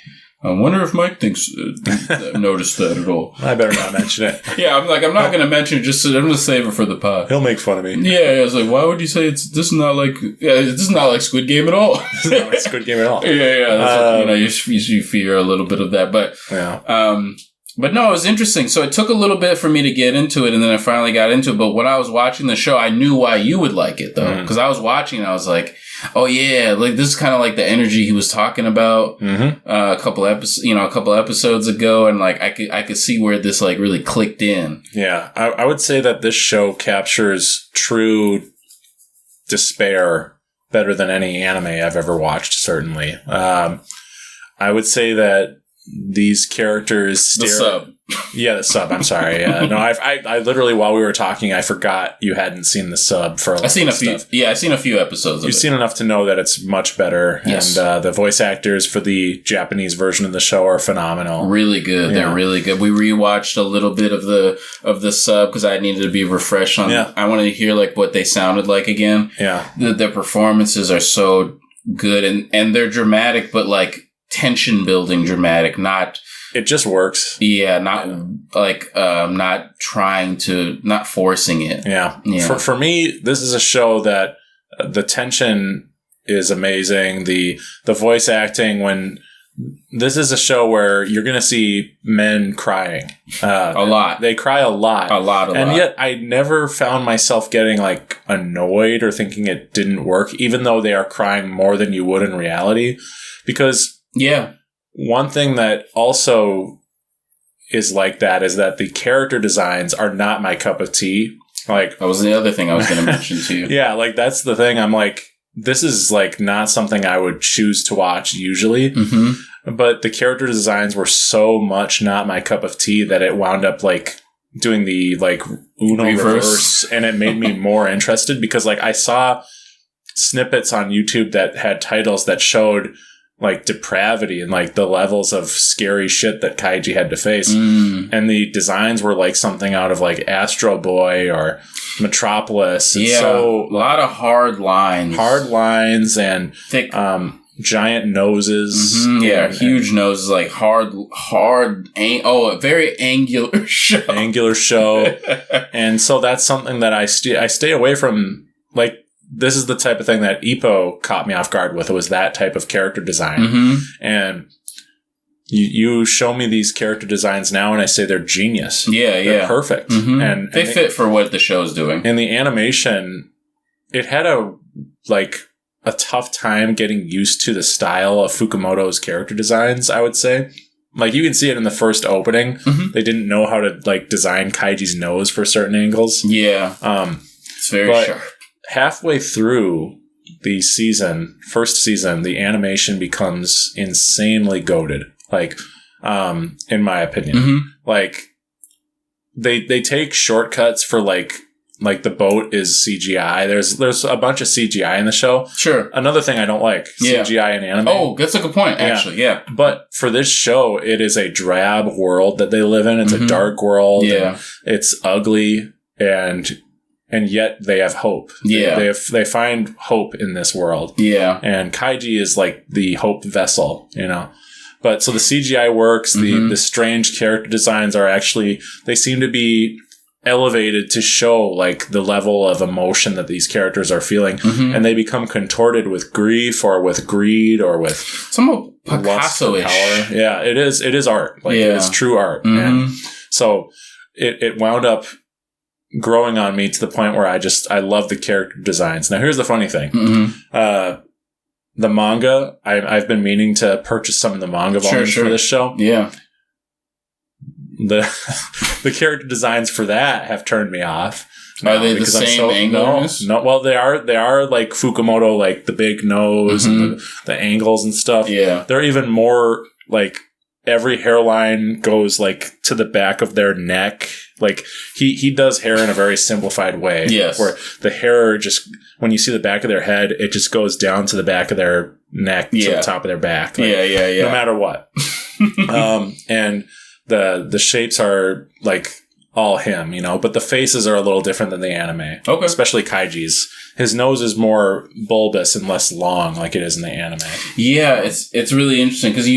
I wonder if Mike noticed that at all. I better not mention it. Yeah, I'm not going to mention it. I'm going to save it for the pod. He'll make fun of me. Yeah, I was like, why would you say this is not like Squid Game at all? It's not like Squid Game at all. Yeah. That's you fear a little bit of that, but But no, it was interesting. So it took a little bit for me to get into it, and then I finally got into it. But when I was watching the show, I knew why you would like it, though. Because I was watching and I was like, oh, yeah, like this is kind of like the energy he was talking about a couple episodes ago. And like I could see where this like really clicked in. Yeah, I would say that this show captures true despair better than any anime I've ever watched, certainly. I would say that these characters the sub. Yeah, the sub. I'm sorry. No, I literally, while we were talking, I forgot you hadn't seen the sub for a lot of stuff. Yeah, I've seen a few episodes of it. You've seen enough to know that it's much better. Yes. And the voice actors for the Japanese version of the show are phenomenal. Really good. Yeah. They're really good. We rewatched a little bit of the sub because I needed to be refreshed on I wanted to hear like what they sounded like again. Yeah. Their performances are so good and they're dramatic, but like tension building dramatic, not it just works. Yeah, not forcing it. Yeah. For me, this is a show that the tension is amazing. The voice acting, when this is a show where you're going to see men crying a lot. They cry a lot. And yet I never found myself getting like annoyed or thinking it didn't work, even though they are crying more than you would in reality. Because one thing that also is like that is that the character designs are not my cup of tea. Like that was the other thing I was going to mention to you. Yeah, like that's the thing. I'm like, this is like not something I would choose to watch usually. Mm-hmm. But the character designs were so much not my cup of tea that it wound up like doing the like Uno reverse, and it made me more interested because like I saw snippets on YouTube that had titles that showed like depravity and like the levels of scary shit that Kaiji had to face. And the designs were like something out of like Astro Boy or Metropolis. And so a lot of hard lines and thick, giant noses. Mm-hmm. Huge noses, like a very angular show. And so that's something that I stay away from. Like, this is the type of thing that Ippo caught me off guard with. It was that type of character design. Mm-hmm. And you show me these character designs now and I say they're genius. They're perfect. Mm-hmm. And they fit for what the show's doing. And the animation, it had a tough time getting used to the style of Fukumoto's character designs, I would say. Like, you can see it in the first opening. Mm-hmm. They didn't know how to like design Kaiji's nose for certain angles. Yeah. It's very sharp. Halfway through the first season, the animation becomes insanely goated. Like, in my opinion, mm-hmm. like they take shortcuts for like the boat is CGI. There's a bunch of CGI in the show. Sure. Another thing I don't like, CGI in anime. Oh, that's a good point, actually. Yeah. But for this show, it is a drab world that they live in. It's mm-hmm. a dark world. Yeah. It's ugly and yet they have hope. Yeah. They find hope in this world. Yeah. And Kaiji is like the hope vessel, you know. But so the CGI works, mm-hmm. the strange character designs are actually, they seem to be elevated to show like the level of emotion that these characters are feeling. Mm-hmm. And they become contorted with grief or with greed or with some Picasso-ish. Yeah, it is art. Like it is true art. Mm-hmm. And so it wound up growing on me to the point where I love the character designs. Now, here's the funny thing. Mm-hmm. The manga, I've been meaning to purchase some of the manga volumes for this show. Yeah. The character designs for that have turned me off. Are they the same angles? No, well, they are like Fukumoto, like the big nose mm-hmm. and the angles and stuff. Yeah. They're even more like every hairline goes like to the back of their neck. Like he does hair in a very simplified way. Yes. Where the hair just, when you see the back of their head, it just goes down to the back of their neck to the top of their back. Like, yeah. No matter what. And the shapes are like all him, but the faces are a little different than the anime. Okay. Especially Kaiji's. His nose is more bulbous and less long like it is in the anime. Yeah, it's really interesting because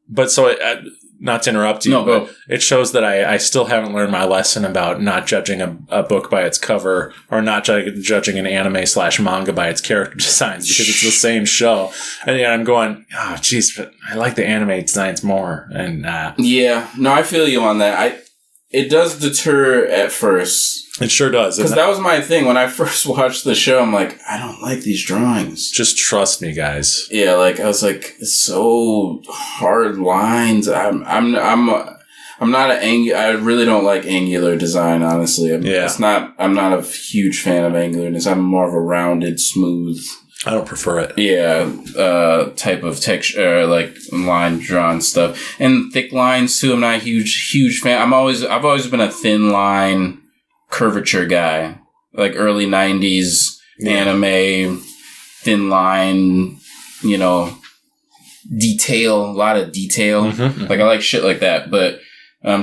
But so, not to interrupt you, but it shows that I still haven't learned my lesson about not judging a book by its cover or not judging an anime/manga by its character designs because it's the same show. And yet I'm going, oh, geez, but I like the anime designs more. And yeah, no, I feel you on that. It does deter at first. It sure does. Because that was my thing. When I first watched the show, I'm like, I don't like these drawings. Just trust me, guys. Yeah, I was like, it's so hard lines. I'm not I really don't like angular design, honestly. I'm not a huge fan of angularness. I'm more of a rounded, smooth. I don't prefer it. Yeah, type of texture, like line drawn stuff, and thick lines too. I'm not a huge fan. I've always been a thin line curvature guy, like early 90s anime, thin line, detail, a lot of detail. Mm-hmm. Like I like shit like that. But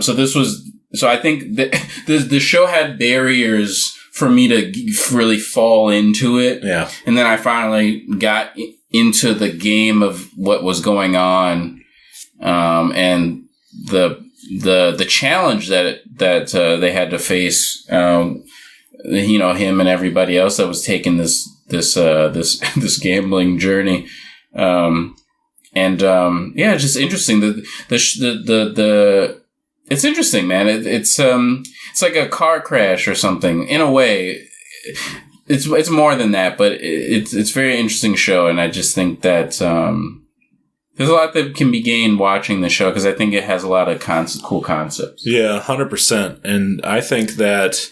so I think that the show had barriers for me to really fall into it. Yeah. And then I finally got into the game of what was going on. And the challenge that they had to face, him and everybody else that was taking this gambling journey. It's just interesting. It's interesting, man. It's like a car crash or something in a way. It's more than that, but it's a very interesting show. And I just think that, there's a lot that can be gained watching the show because I think it has a lot of cool concepts. Yeah, 100%. And I think that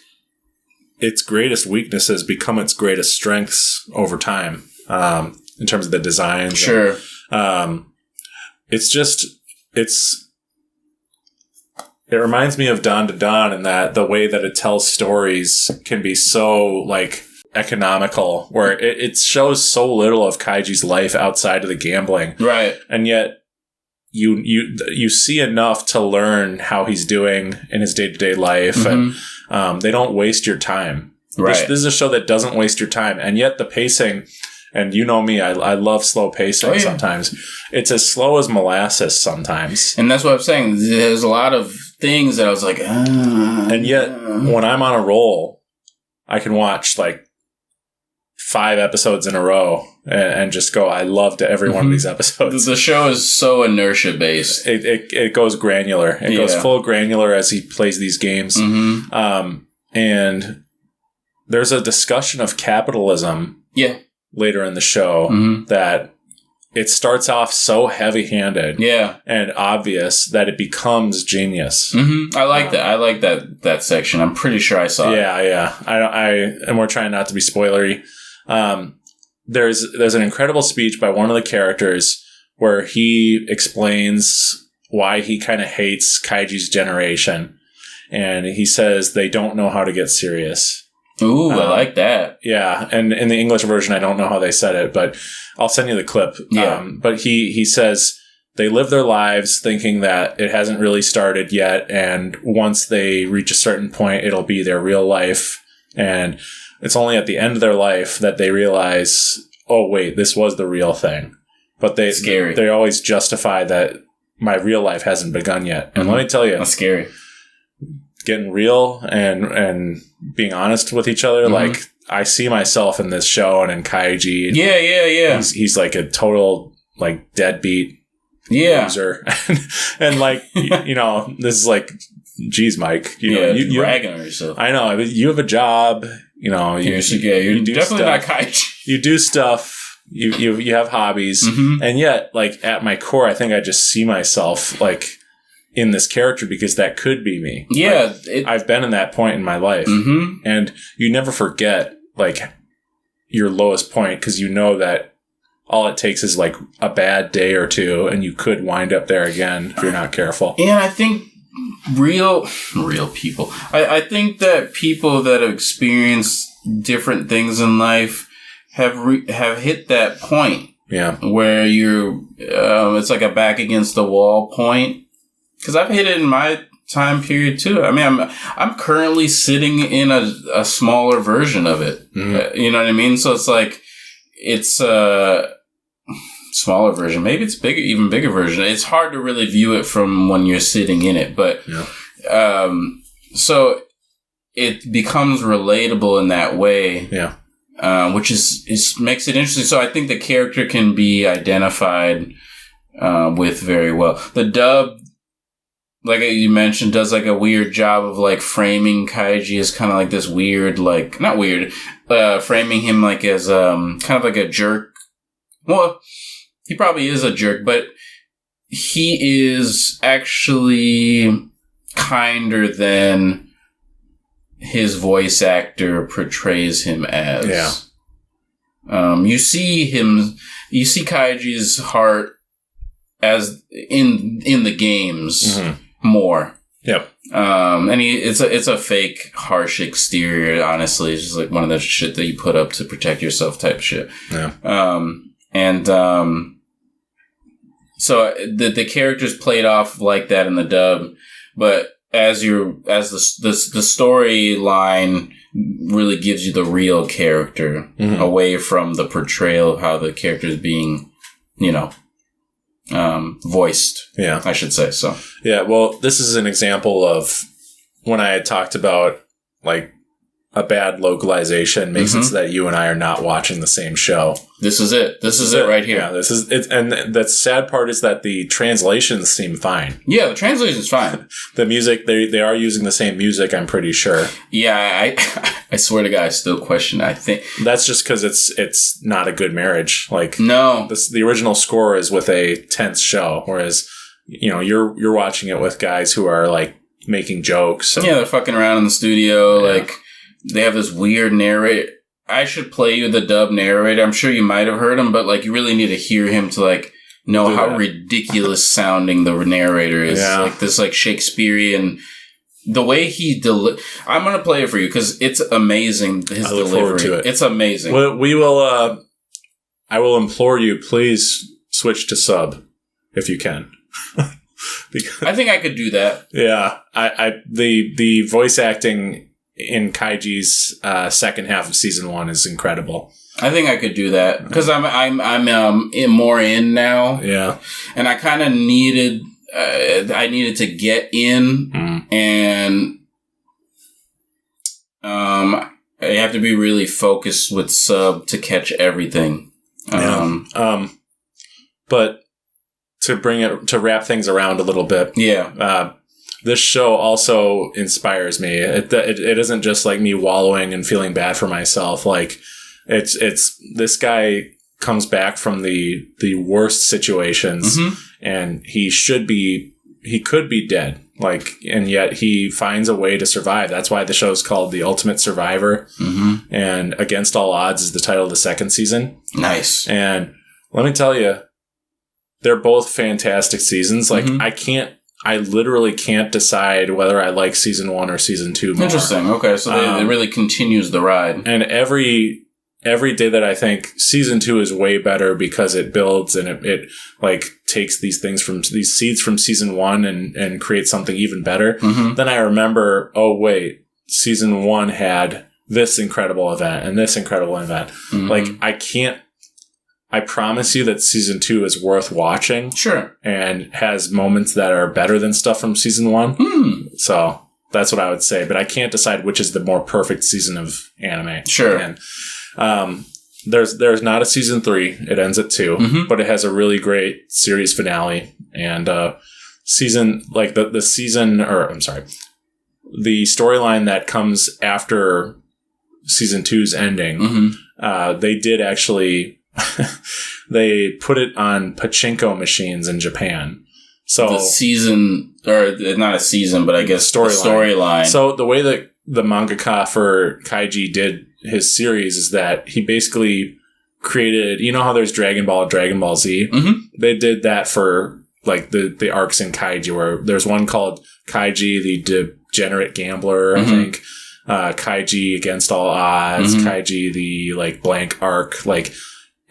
its greatest weaknesses become its greatest strengths over time, in terms of the designs. Sure. It reminds me of Dawn to Dawn in that the way that it tells stories can be so, economical, where it shows so little of Kaiji's life outside of the gambling. Right. And yet you see enough to learn how he's doing in his day-to-day life. Mm-hmm. And they don't waste your time. Right. This is a show that doesn't waste your time. And yet the pacing, and you know me, I love slow pacing sometimes. It's as slow as molasses sometimes. And that's what I'm saying. There's a lot of things that I was like, And yet, when I'm on a roll, I can watch 5 episodes in a row and just go, I loved every one of these episodes. The show is so inertia based. It goes granular. It goes full granular as he plays these games. Mm-hmm. And there's a discussion of capitalism later in the show that it starts off so heavy-handed and obvious that it becomes genius. Mm-hmm. I like that. I like that section. I'm pretty sure I saw it. Yeah. And we're trying not to be spoilery. There's an incredible speech by one of the characters where he explains why he kind of hates Kaiji's generation. And he says they don't know how to get serious. Ooh, I like that. Yeah, and in the English version, I don't know how they said it, but I'll send you the clip. Yeah. But he says they live their lives thinking that it hasn't really started yet, and once they reach a certain point, it'll be their real life. And it's only at the end of their life that they realize, oh, wait, this was the real thing. But they always justify that my real life hasn't begun yet. And let me tell you. That's scary. Getting real and being honest with each other. I see myself in this show and in Kaiji. Yeah. He's like a total deadbeat loser. and this is geez, Mike, you bragging on yourself. I know, you have a job, you do definitely stuff. Not Kaiji. You do stuff, you have hobbies, and yet at my core, I think I just see myself in this character because that could be me. Yeah. I've been in that point in my life. Mm-hmm. And you never forget, your lowest point because you know that all it takes is, a bad day or two and you could wind up there again if you're not careful. And I think real people. I think that people that have experienced different things in life have hit that point. Yeah. Where you're, it's like a back against the wall point. Because I've hit it in my time period too. I mean, I'm currently sitting in a smaller version of it. You know what I mean? So it's like it's a smaller version. Maybe it's bigger, even bigger version. It's hard to really view it from when you're sitting in it, but so it becomes relatable in that way. Yeah. Which is makes it interesting. So I think the character can be identified with very well. The dub, like you mentioned, does like a weird job of like framing Kaiji as kind of like this weird, like not weird, framing him like as kind of like a jerk. Well, he probably is a jerk, but he is actually kinder than his voice actor portrays him as. Yeah. You see Kaiji's heart as in the games more. Yep. And it's a fake harsh exterior, honestly. It's just like one of the shit that you put up to protect yourself type shit. Yeah. So the character's played off like that in the dub, but as the storyline really gives you the real character away from the portrayal of how the character is being, voiced. Yeah, I should say so. Yeah, well, this is an example of when I had talked about like a bad localization makes it so that you and I are not watching the same show. This is it. This is it right here. Yeah, this is it. And the sad part is that the translations seem fine. Yeah, the translation's fine. The music, they are using the same music, I'm pretty sure. Yeah, I swear to God, I still question it. I think that's just because it's not a good marriage. Like, no, the original score is with a tense show, whereas you're watching it with guys who are like making jokes. Yeah, they're fucking around in the studio, like. They have this weird narrator. I should play you the dub narrator. I'm sure you might have heard him, but like you really need to hear him to like know how ridiculous sounding the narrator is. Yeah. Like this like Shakespearean, the way he I'm going to play it for you because it's amazing. His delivery. Look forward to it. It's amazing. Well, we will, I will implore you, please switch to sub if you can. Because, I think I could do that. Yeah. The voice acting in Kaiji's second half of season 1 is incredible. I think I could do that because I'm more in now. Yeah, and I kind of needed I needed to get in, and I have to be really focused with sub to catch everything. But to wrap things around a little bit. Yeah. This show also inspires me. It isn't just like me wallowing and feeling bad for myself. Like it's this guy comes back from the worst situations and he could be dead. Like, and yet he finds a way to survive. That's why the show's called The Ultimate Survivor. And Against All Odds is the title of the second season. Nice. And let me tell you, they're both fantastic seasons. Like I literally can't decide whether I like season 1 or season 2 more. Interesting. Okay, so it really continues the ride. And every day that I think season 2 is way better because it builds and it like takes these seeds from season 1 and creates something even better. Then I remember, oh wait, season 1 had this incredible event and this incredible event. Like I promise you that season 2 is worth watching. Sure. And has moments that are better than stuff from season 1. So that's what I would say. But I can't decide which is the more perfect season of anime. Sure. And there's not a season 3. It ends at 2. But it has a really great series finale. And the storyline that comes after season 2's ending, they did actually... they put it on pachinko machines in Japan. So the season, or not a season, but I guess storyline. So the way that the mangaka for Kaiji did his series is that he basically created, you know how there's Dragon Ball, Dragon Ball Z? They did that for like the arcs in Kaiji, where there's one called Kaiji, the Degenerate Gambler, I think. Kaiji Against All Odds, Kaiji, the like blank arc, like.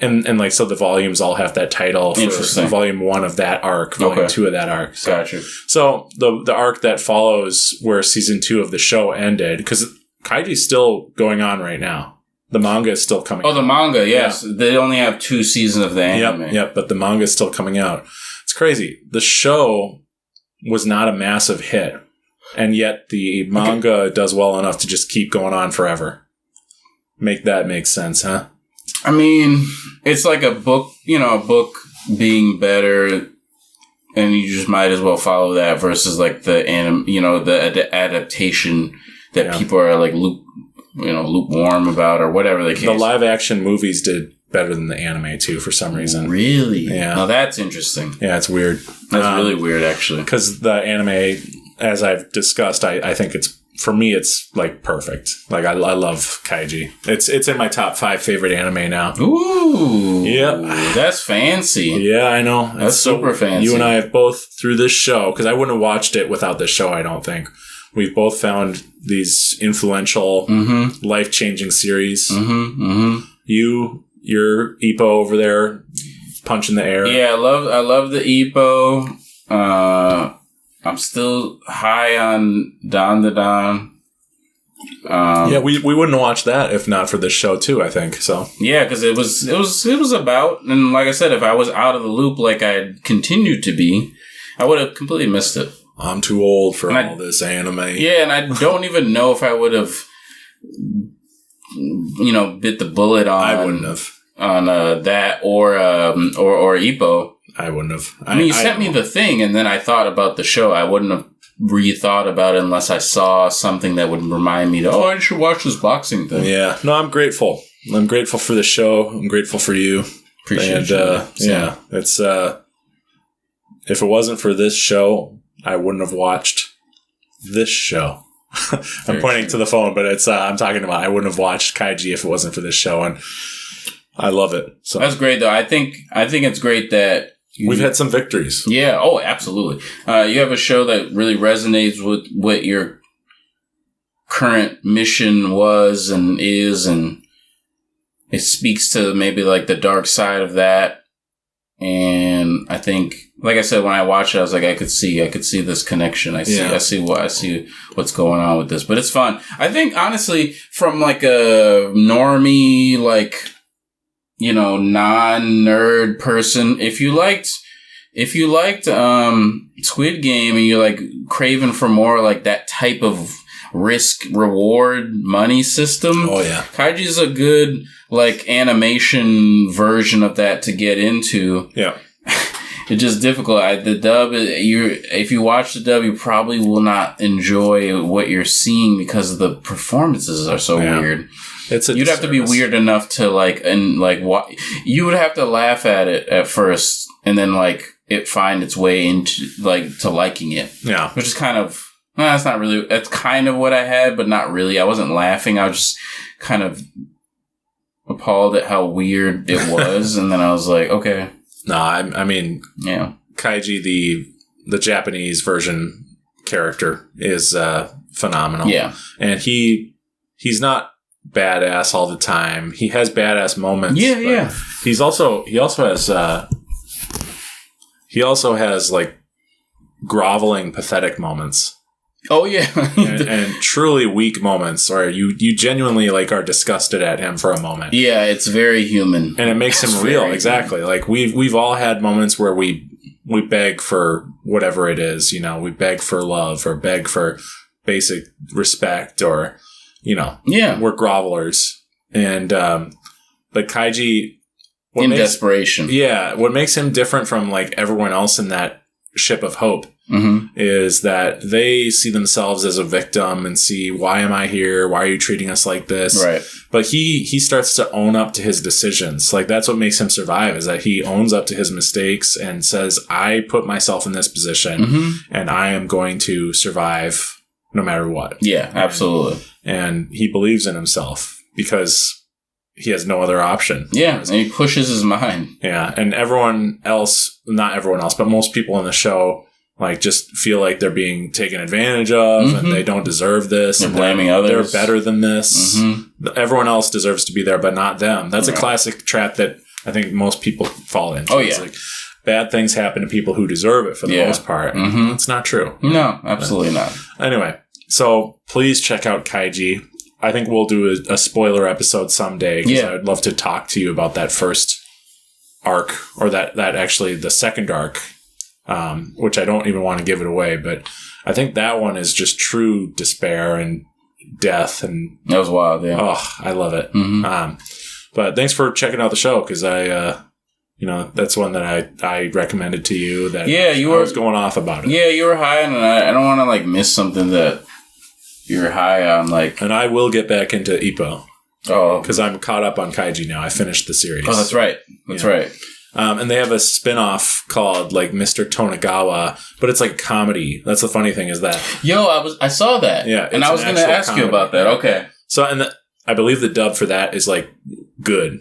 And like, so the volumes all have that title for volume 1 of that arc, volume 2 of that arc. So, gotcha. So the arc that follows where season 2 of the show ended, because Kaiji's still going on right now. The manga is still coming out. Oh, the manga, yes. Yeah. They only have 2 seasons of the anime. Yep, but the manga is still coming out. It's crazy. The show was not a massive hit, and yet the manga does well enough to just keep going on forever. Make that make sense, huh? I mean, it's like a book, a book being better, and you just might as well follow that versus like the the adaptation that people are like lukewarm about or whatever the case. The live action movies did better than the anime too for some reason. Really? Yeah. Now that's interesting. Yeah, it's weird. That's really weird, actually. Because the anime, as I've discussed, I think for me, it's like perfect. Like I love Kaiji. It's in my top 5 favorite anime now. Ooh. Yep. That's fancy. Yeah, I know. That's super fancy. You and I have both, through this show, because I wouldn't have watched it without this show, I don't think. We've both found these influential, life-changing series. Your Ippo over there, punch in the air. Yeah, I love the Ippo. I'm still high on Don the Don. Yeah, we wouldn't have watched that if not for this show too, I think. So yeah, because it was about, and like I said, if I was out of the loop like I continued to be, I would have completely missed it. I'm too old for all this anime. Yeah, and I don't even know if I would have, bit the bullet on. I wouldn't have on that or Ippo. I wouldn't have. I mean, you sent me the thing, and then I thought about the show. I wouldn't have rethought about it unless I saw something that would remind me I should watch this boxing thing. Yeah. No, I'm grateful. I'm grateful for the show. I'm grateful for you. Appreciate you. Yeah, it's if it wasn't for this show, I wouldn't have watched this show. I'm pointing to the phone, but it's I'm talking about I wouldn't have watched Kaiji if it wasn't for this show, and I love it. So that's great, though. I think it's great that we've had some victories. Yeah. Oh, absolutely. You have a show that really resonates with what your current mission was and is, and it speaks to maybe like the dark side of that. And I think, like I said, when I watched it, I was like, I could see this connection. I see what's going on with this, but it's fun. I think honestly, from like a normie, like, non-nerd person, if you liked Squid Game and you're like craving for more like that type of risk reward money system. Oh yeah. Kaiji's a good like animation version of that to get into. Yeah. It's just difficult. The dub, if you watch the dub, you probably will not enjoy what you're seeing because the performances are so weird. You'd have to be weird enough to you would have to laugh at it at first and then like it find its way into like to liking it. Yeah. Which is kind of, that's not really, that's kind of what I had, but not really. I wasn't laughing. I was just kind of appalled at how weird it was. And then I was like, okay. No, I mean, yeah. Kaiji, the Japanese version character is phenomenal. Yeah. And he's not badass all the time. He has badass moments. Yeah, yeah. He also has like groveling, pathetic moments. Oh yeah, and truly weak moments, or you genuinely like are disgusted at him for a moment. Yeah, it's very human, and it makes him real. Exactly, human. Like we've all had moments where we beg for whatever it is. We beg for love or beg for basic respect, or we're grovelers. And but Kaiji, desperation, what makes him different from like everyone else in that ship of hope. Is that they see themselves as a victim and see, why am I here? Why are you treating us like this? Right. But he starts to own up to his decisions. Like that's what makes him survive, is that he owns up to his mistakes and says, I put myself in this position and I am going to survive no matter what. Yeah, absolutely. And he believes in himself because he has no other option. Yeah, and he pushes his mind. Yeah, and everyone else, not everyone else, but most people in the show like just feel like they're being taken advantage of and they don't deserve this. They're blaming others. They're better than this. Everyone else deserves to be there, but not them. That's a classic trap that I think most people fall into. Oh, It's like bad things happen to people who deserve it for the most part. Mm-hmm. It's not true. No, absolutely not. Anyway, so please check out Kaiji. I think we'll do a spoiler episode someday because I'd love to talk to you about that first arc, or that actually the second arc, which I don't even want to give it away, but I think that one is just true despair and death, and that was wild. Yeah. Oh, I love it. Mm-hmm. But thanks for checking out the show, because that's one that I recommended to you. That I was going off about it. Yeah, you were high, and I don't want to like miss something that you're high on. Like, and I will get back into Ippo. Oh, because I'm caught up on Kaiji now. I finished the series. Oh, that's right. That's right. And they have a spin-off called like Mr. Tonagawa, but it's like a comedy. That's the funny thing is that. I saw that. Yeah. And I was going to ask you about that. Okay. So, I believe the dub for that is like good.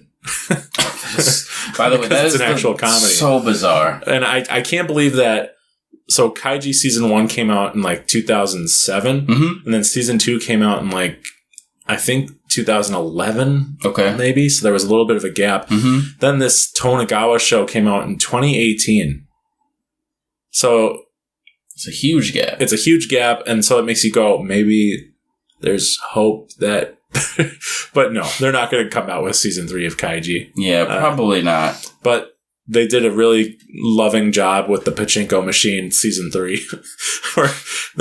By the way, that is an actual comedy. So bizarre. And I can't believe that. So Kaiji season 1 came out in like 2007. Mm-hmm. And then season 2 came out in like, I think 2011. Okay. Maybe. So there was a little bit of a gap. Mm-hmm. Then this Tonagawa show came out in 2018. So it's a huge gap. It's a huge gap. And so it makes you go, maybe there's hope that, but no, they're not going to come out with season 3 of Kaiji. Yeah, probably not. But they did a really loving job with the Pachinko Machine season 3, where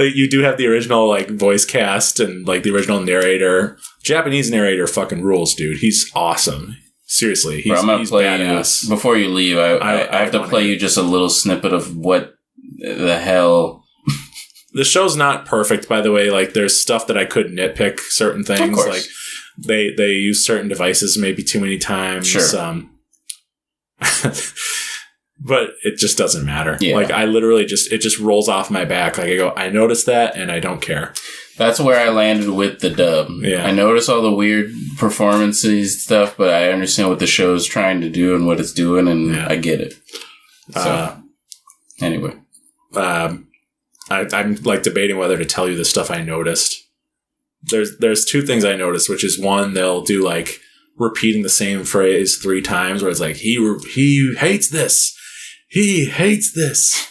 you do have the original like voice cast and like the original narrator. Japanese narrator fucking rules, dude. He's awesome. Seriously, he's badass. You, before you leave, I have to play you just a little snippet of what the hell. The show's not perfect, by the way. Like, there's stuff that I could nitpick certain things. Of course. Like, they use certain devices maybe too many times. Sure. But it just doesn't matter. Yeah. Like, I literally it just rolls off my back. Like, I go, I noticed that and I don't care. That's where I landed with the dub. Yeah. I notice all the weird performances stuff, but I understand what the show is trying to do and what it's doing, and I get it. So, anyway. I'm like debating whether to tell you the stuff I noticed. There's two things I noticed, which is one, they'll do like repeating the same phrase 3 times, where it's like he hates this, he hates this,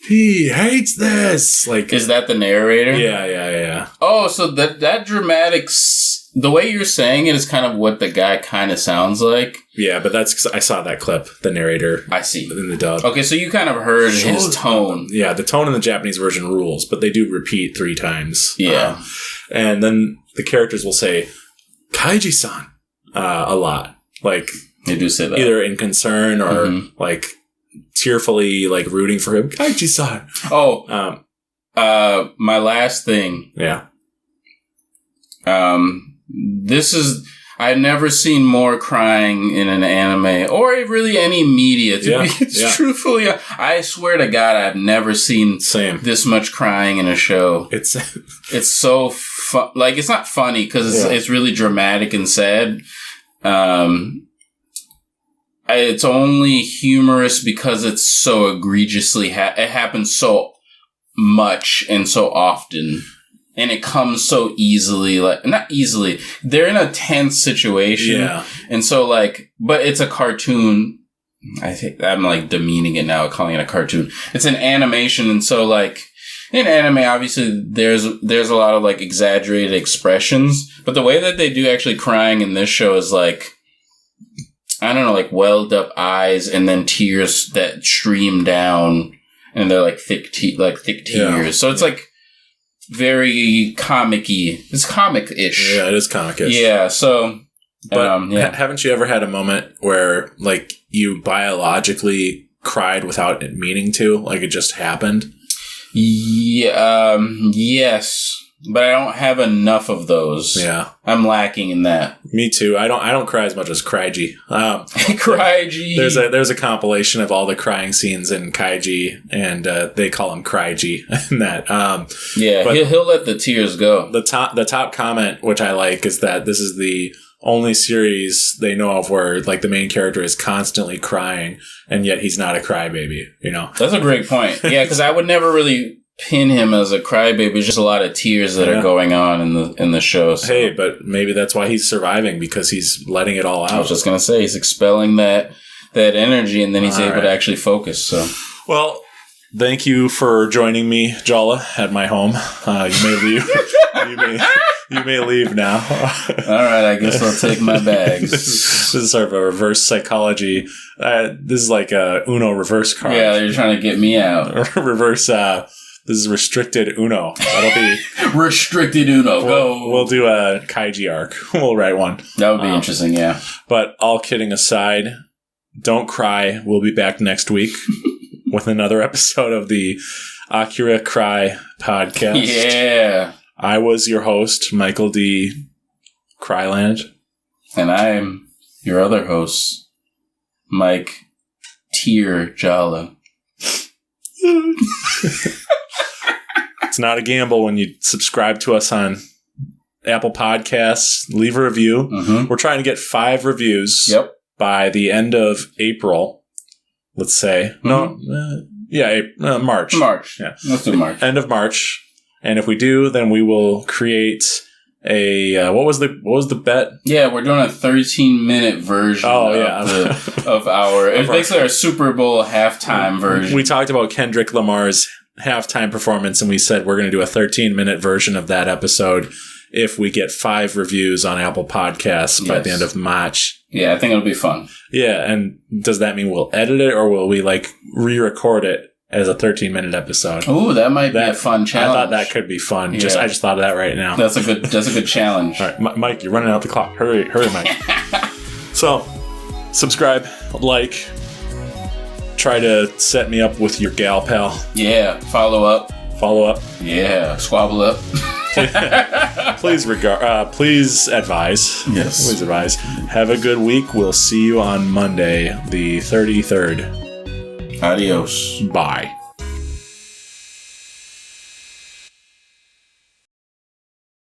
he hates this. Like, is that the narrator? Yeah. Oh, so that dramatics, the way you're saying it is kind of what the guy kind of sounds like. Yeah, but that's 'cause I saw that clip, the narrator. I see. In the dub. Okay, so you kind of heard his tone. Yeah, the tone in the Japanese version rules, but they do repeat 3 times. Yeah. And then the characters will say, Kaiji-san, a lot. Like, they do say that. Either in concern or, like, tearfully, like, rooting for him. Kaiji-san. Oh. My last thing. Yeah. I've never seen more crying in an anime or really any media. Truthfully, I swear to God, I've never seen this much crying in a show. It's so like, it's not funny because it's really dramatic and sad. It's only humorous because it's so egregiously it happens so much and so often. And it comes so easily, like, not easily. They're in a tense situation. Yeah. And so, like, but it's a cartoon. I think I'm, like, demeaning it now, calling it a cartoon. It's an animation. And so, like, in anime, obviously, there's a lot of, like, exaggerated expressions. But the way that they do actually crying in this show is, like, I don't know, like, welled up eyes and then tears that stream down. And they're, like, thick tears. Yeah. So it's, like, very comic-y. It's comic-ish. Yeah, it is comic-ish. Yeah, so... But haven't you ever had a moment where, like, you biologically cried without it meaning to? Like, it just happened? Yeah, yes. But I don't have enough of those. Yeah. I'm lacking in that. Me too. I don't cry as much as Kaiji. Kaiji. There's a compilation of all the crying scenes in Kaiji, and they call him Kaiji in that. He'll let the tears go. The top comment, which I like, is that this is the only series they know of where, like, the main character is constantly crying, and yet he's not a crybaby. You know, that's a great point. Yeah, because I would never really pin him as a crybaby. It's just a lot of tears that are going on in the show. So. Hey, but maybe that's why he's surviving, because he's letting it all out. I was just gonna say, he's expelling that that energy, and then he's able to actually focus. So, well, thank you for joining me, Jala, at my home. You may leave. You may leave now. All right, I guess I'll take my bags. This is sort of a reverse psychology. This is like a Uno reverse card. Yeah, they're trying to get me out. Reverse. This is restricted Uno. That'll be restricted Uno. Go. We'll do a Kaiji arc. We'll write one. That would be interesting. Yeah. But all kidding aside, don't cry. We'll be back next week with another episode of the Akira Cry podcast. Yeah. I was your host, Michael D. Cryland. And I'm your other host, Mike Tier Jala. It's not a gamble when you subscribe to us on Apple Podcasts. Leave a review. Mm-hmm. We're trying to get 5 reviews by the end of April, let's say. Mm-hmm. March. March. Yeah. Let's do March. End of March. And if we do, then we will create a what was the bet? Yeah, we're doing a 13-minute version of our it's basically our Super Bowl halftime version. We talked about Kendrick Lamar's halftime performance, and we said we're going to do a 13-minute version of that episode if we get 5 reviews on Apple Podcasts by the end of March. Yeah, I think it'll be fun. Yeah, and does that mean we'll edit it, or will we re-record it as a 13-minute episode? Ooh, that might be a fun challenge. I thought that could be fun. Yeah. I just thought of that right now. That's a good challenge. All right, Mike, you're running out the clock. Hurry, Mike. So, subscribe, like, try to set me up with your gal pal. Yeah, follow up. Yeah, squabble up. Please advise. Yes. Please advise. Have a good week. We'll see you on Monday, the 33rd. Adios. Bye.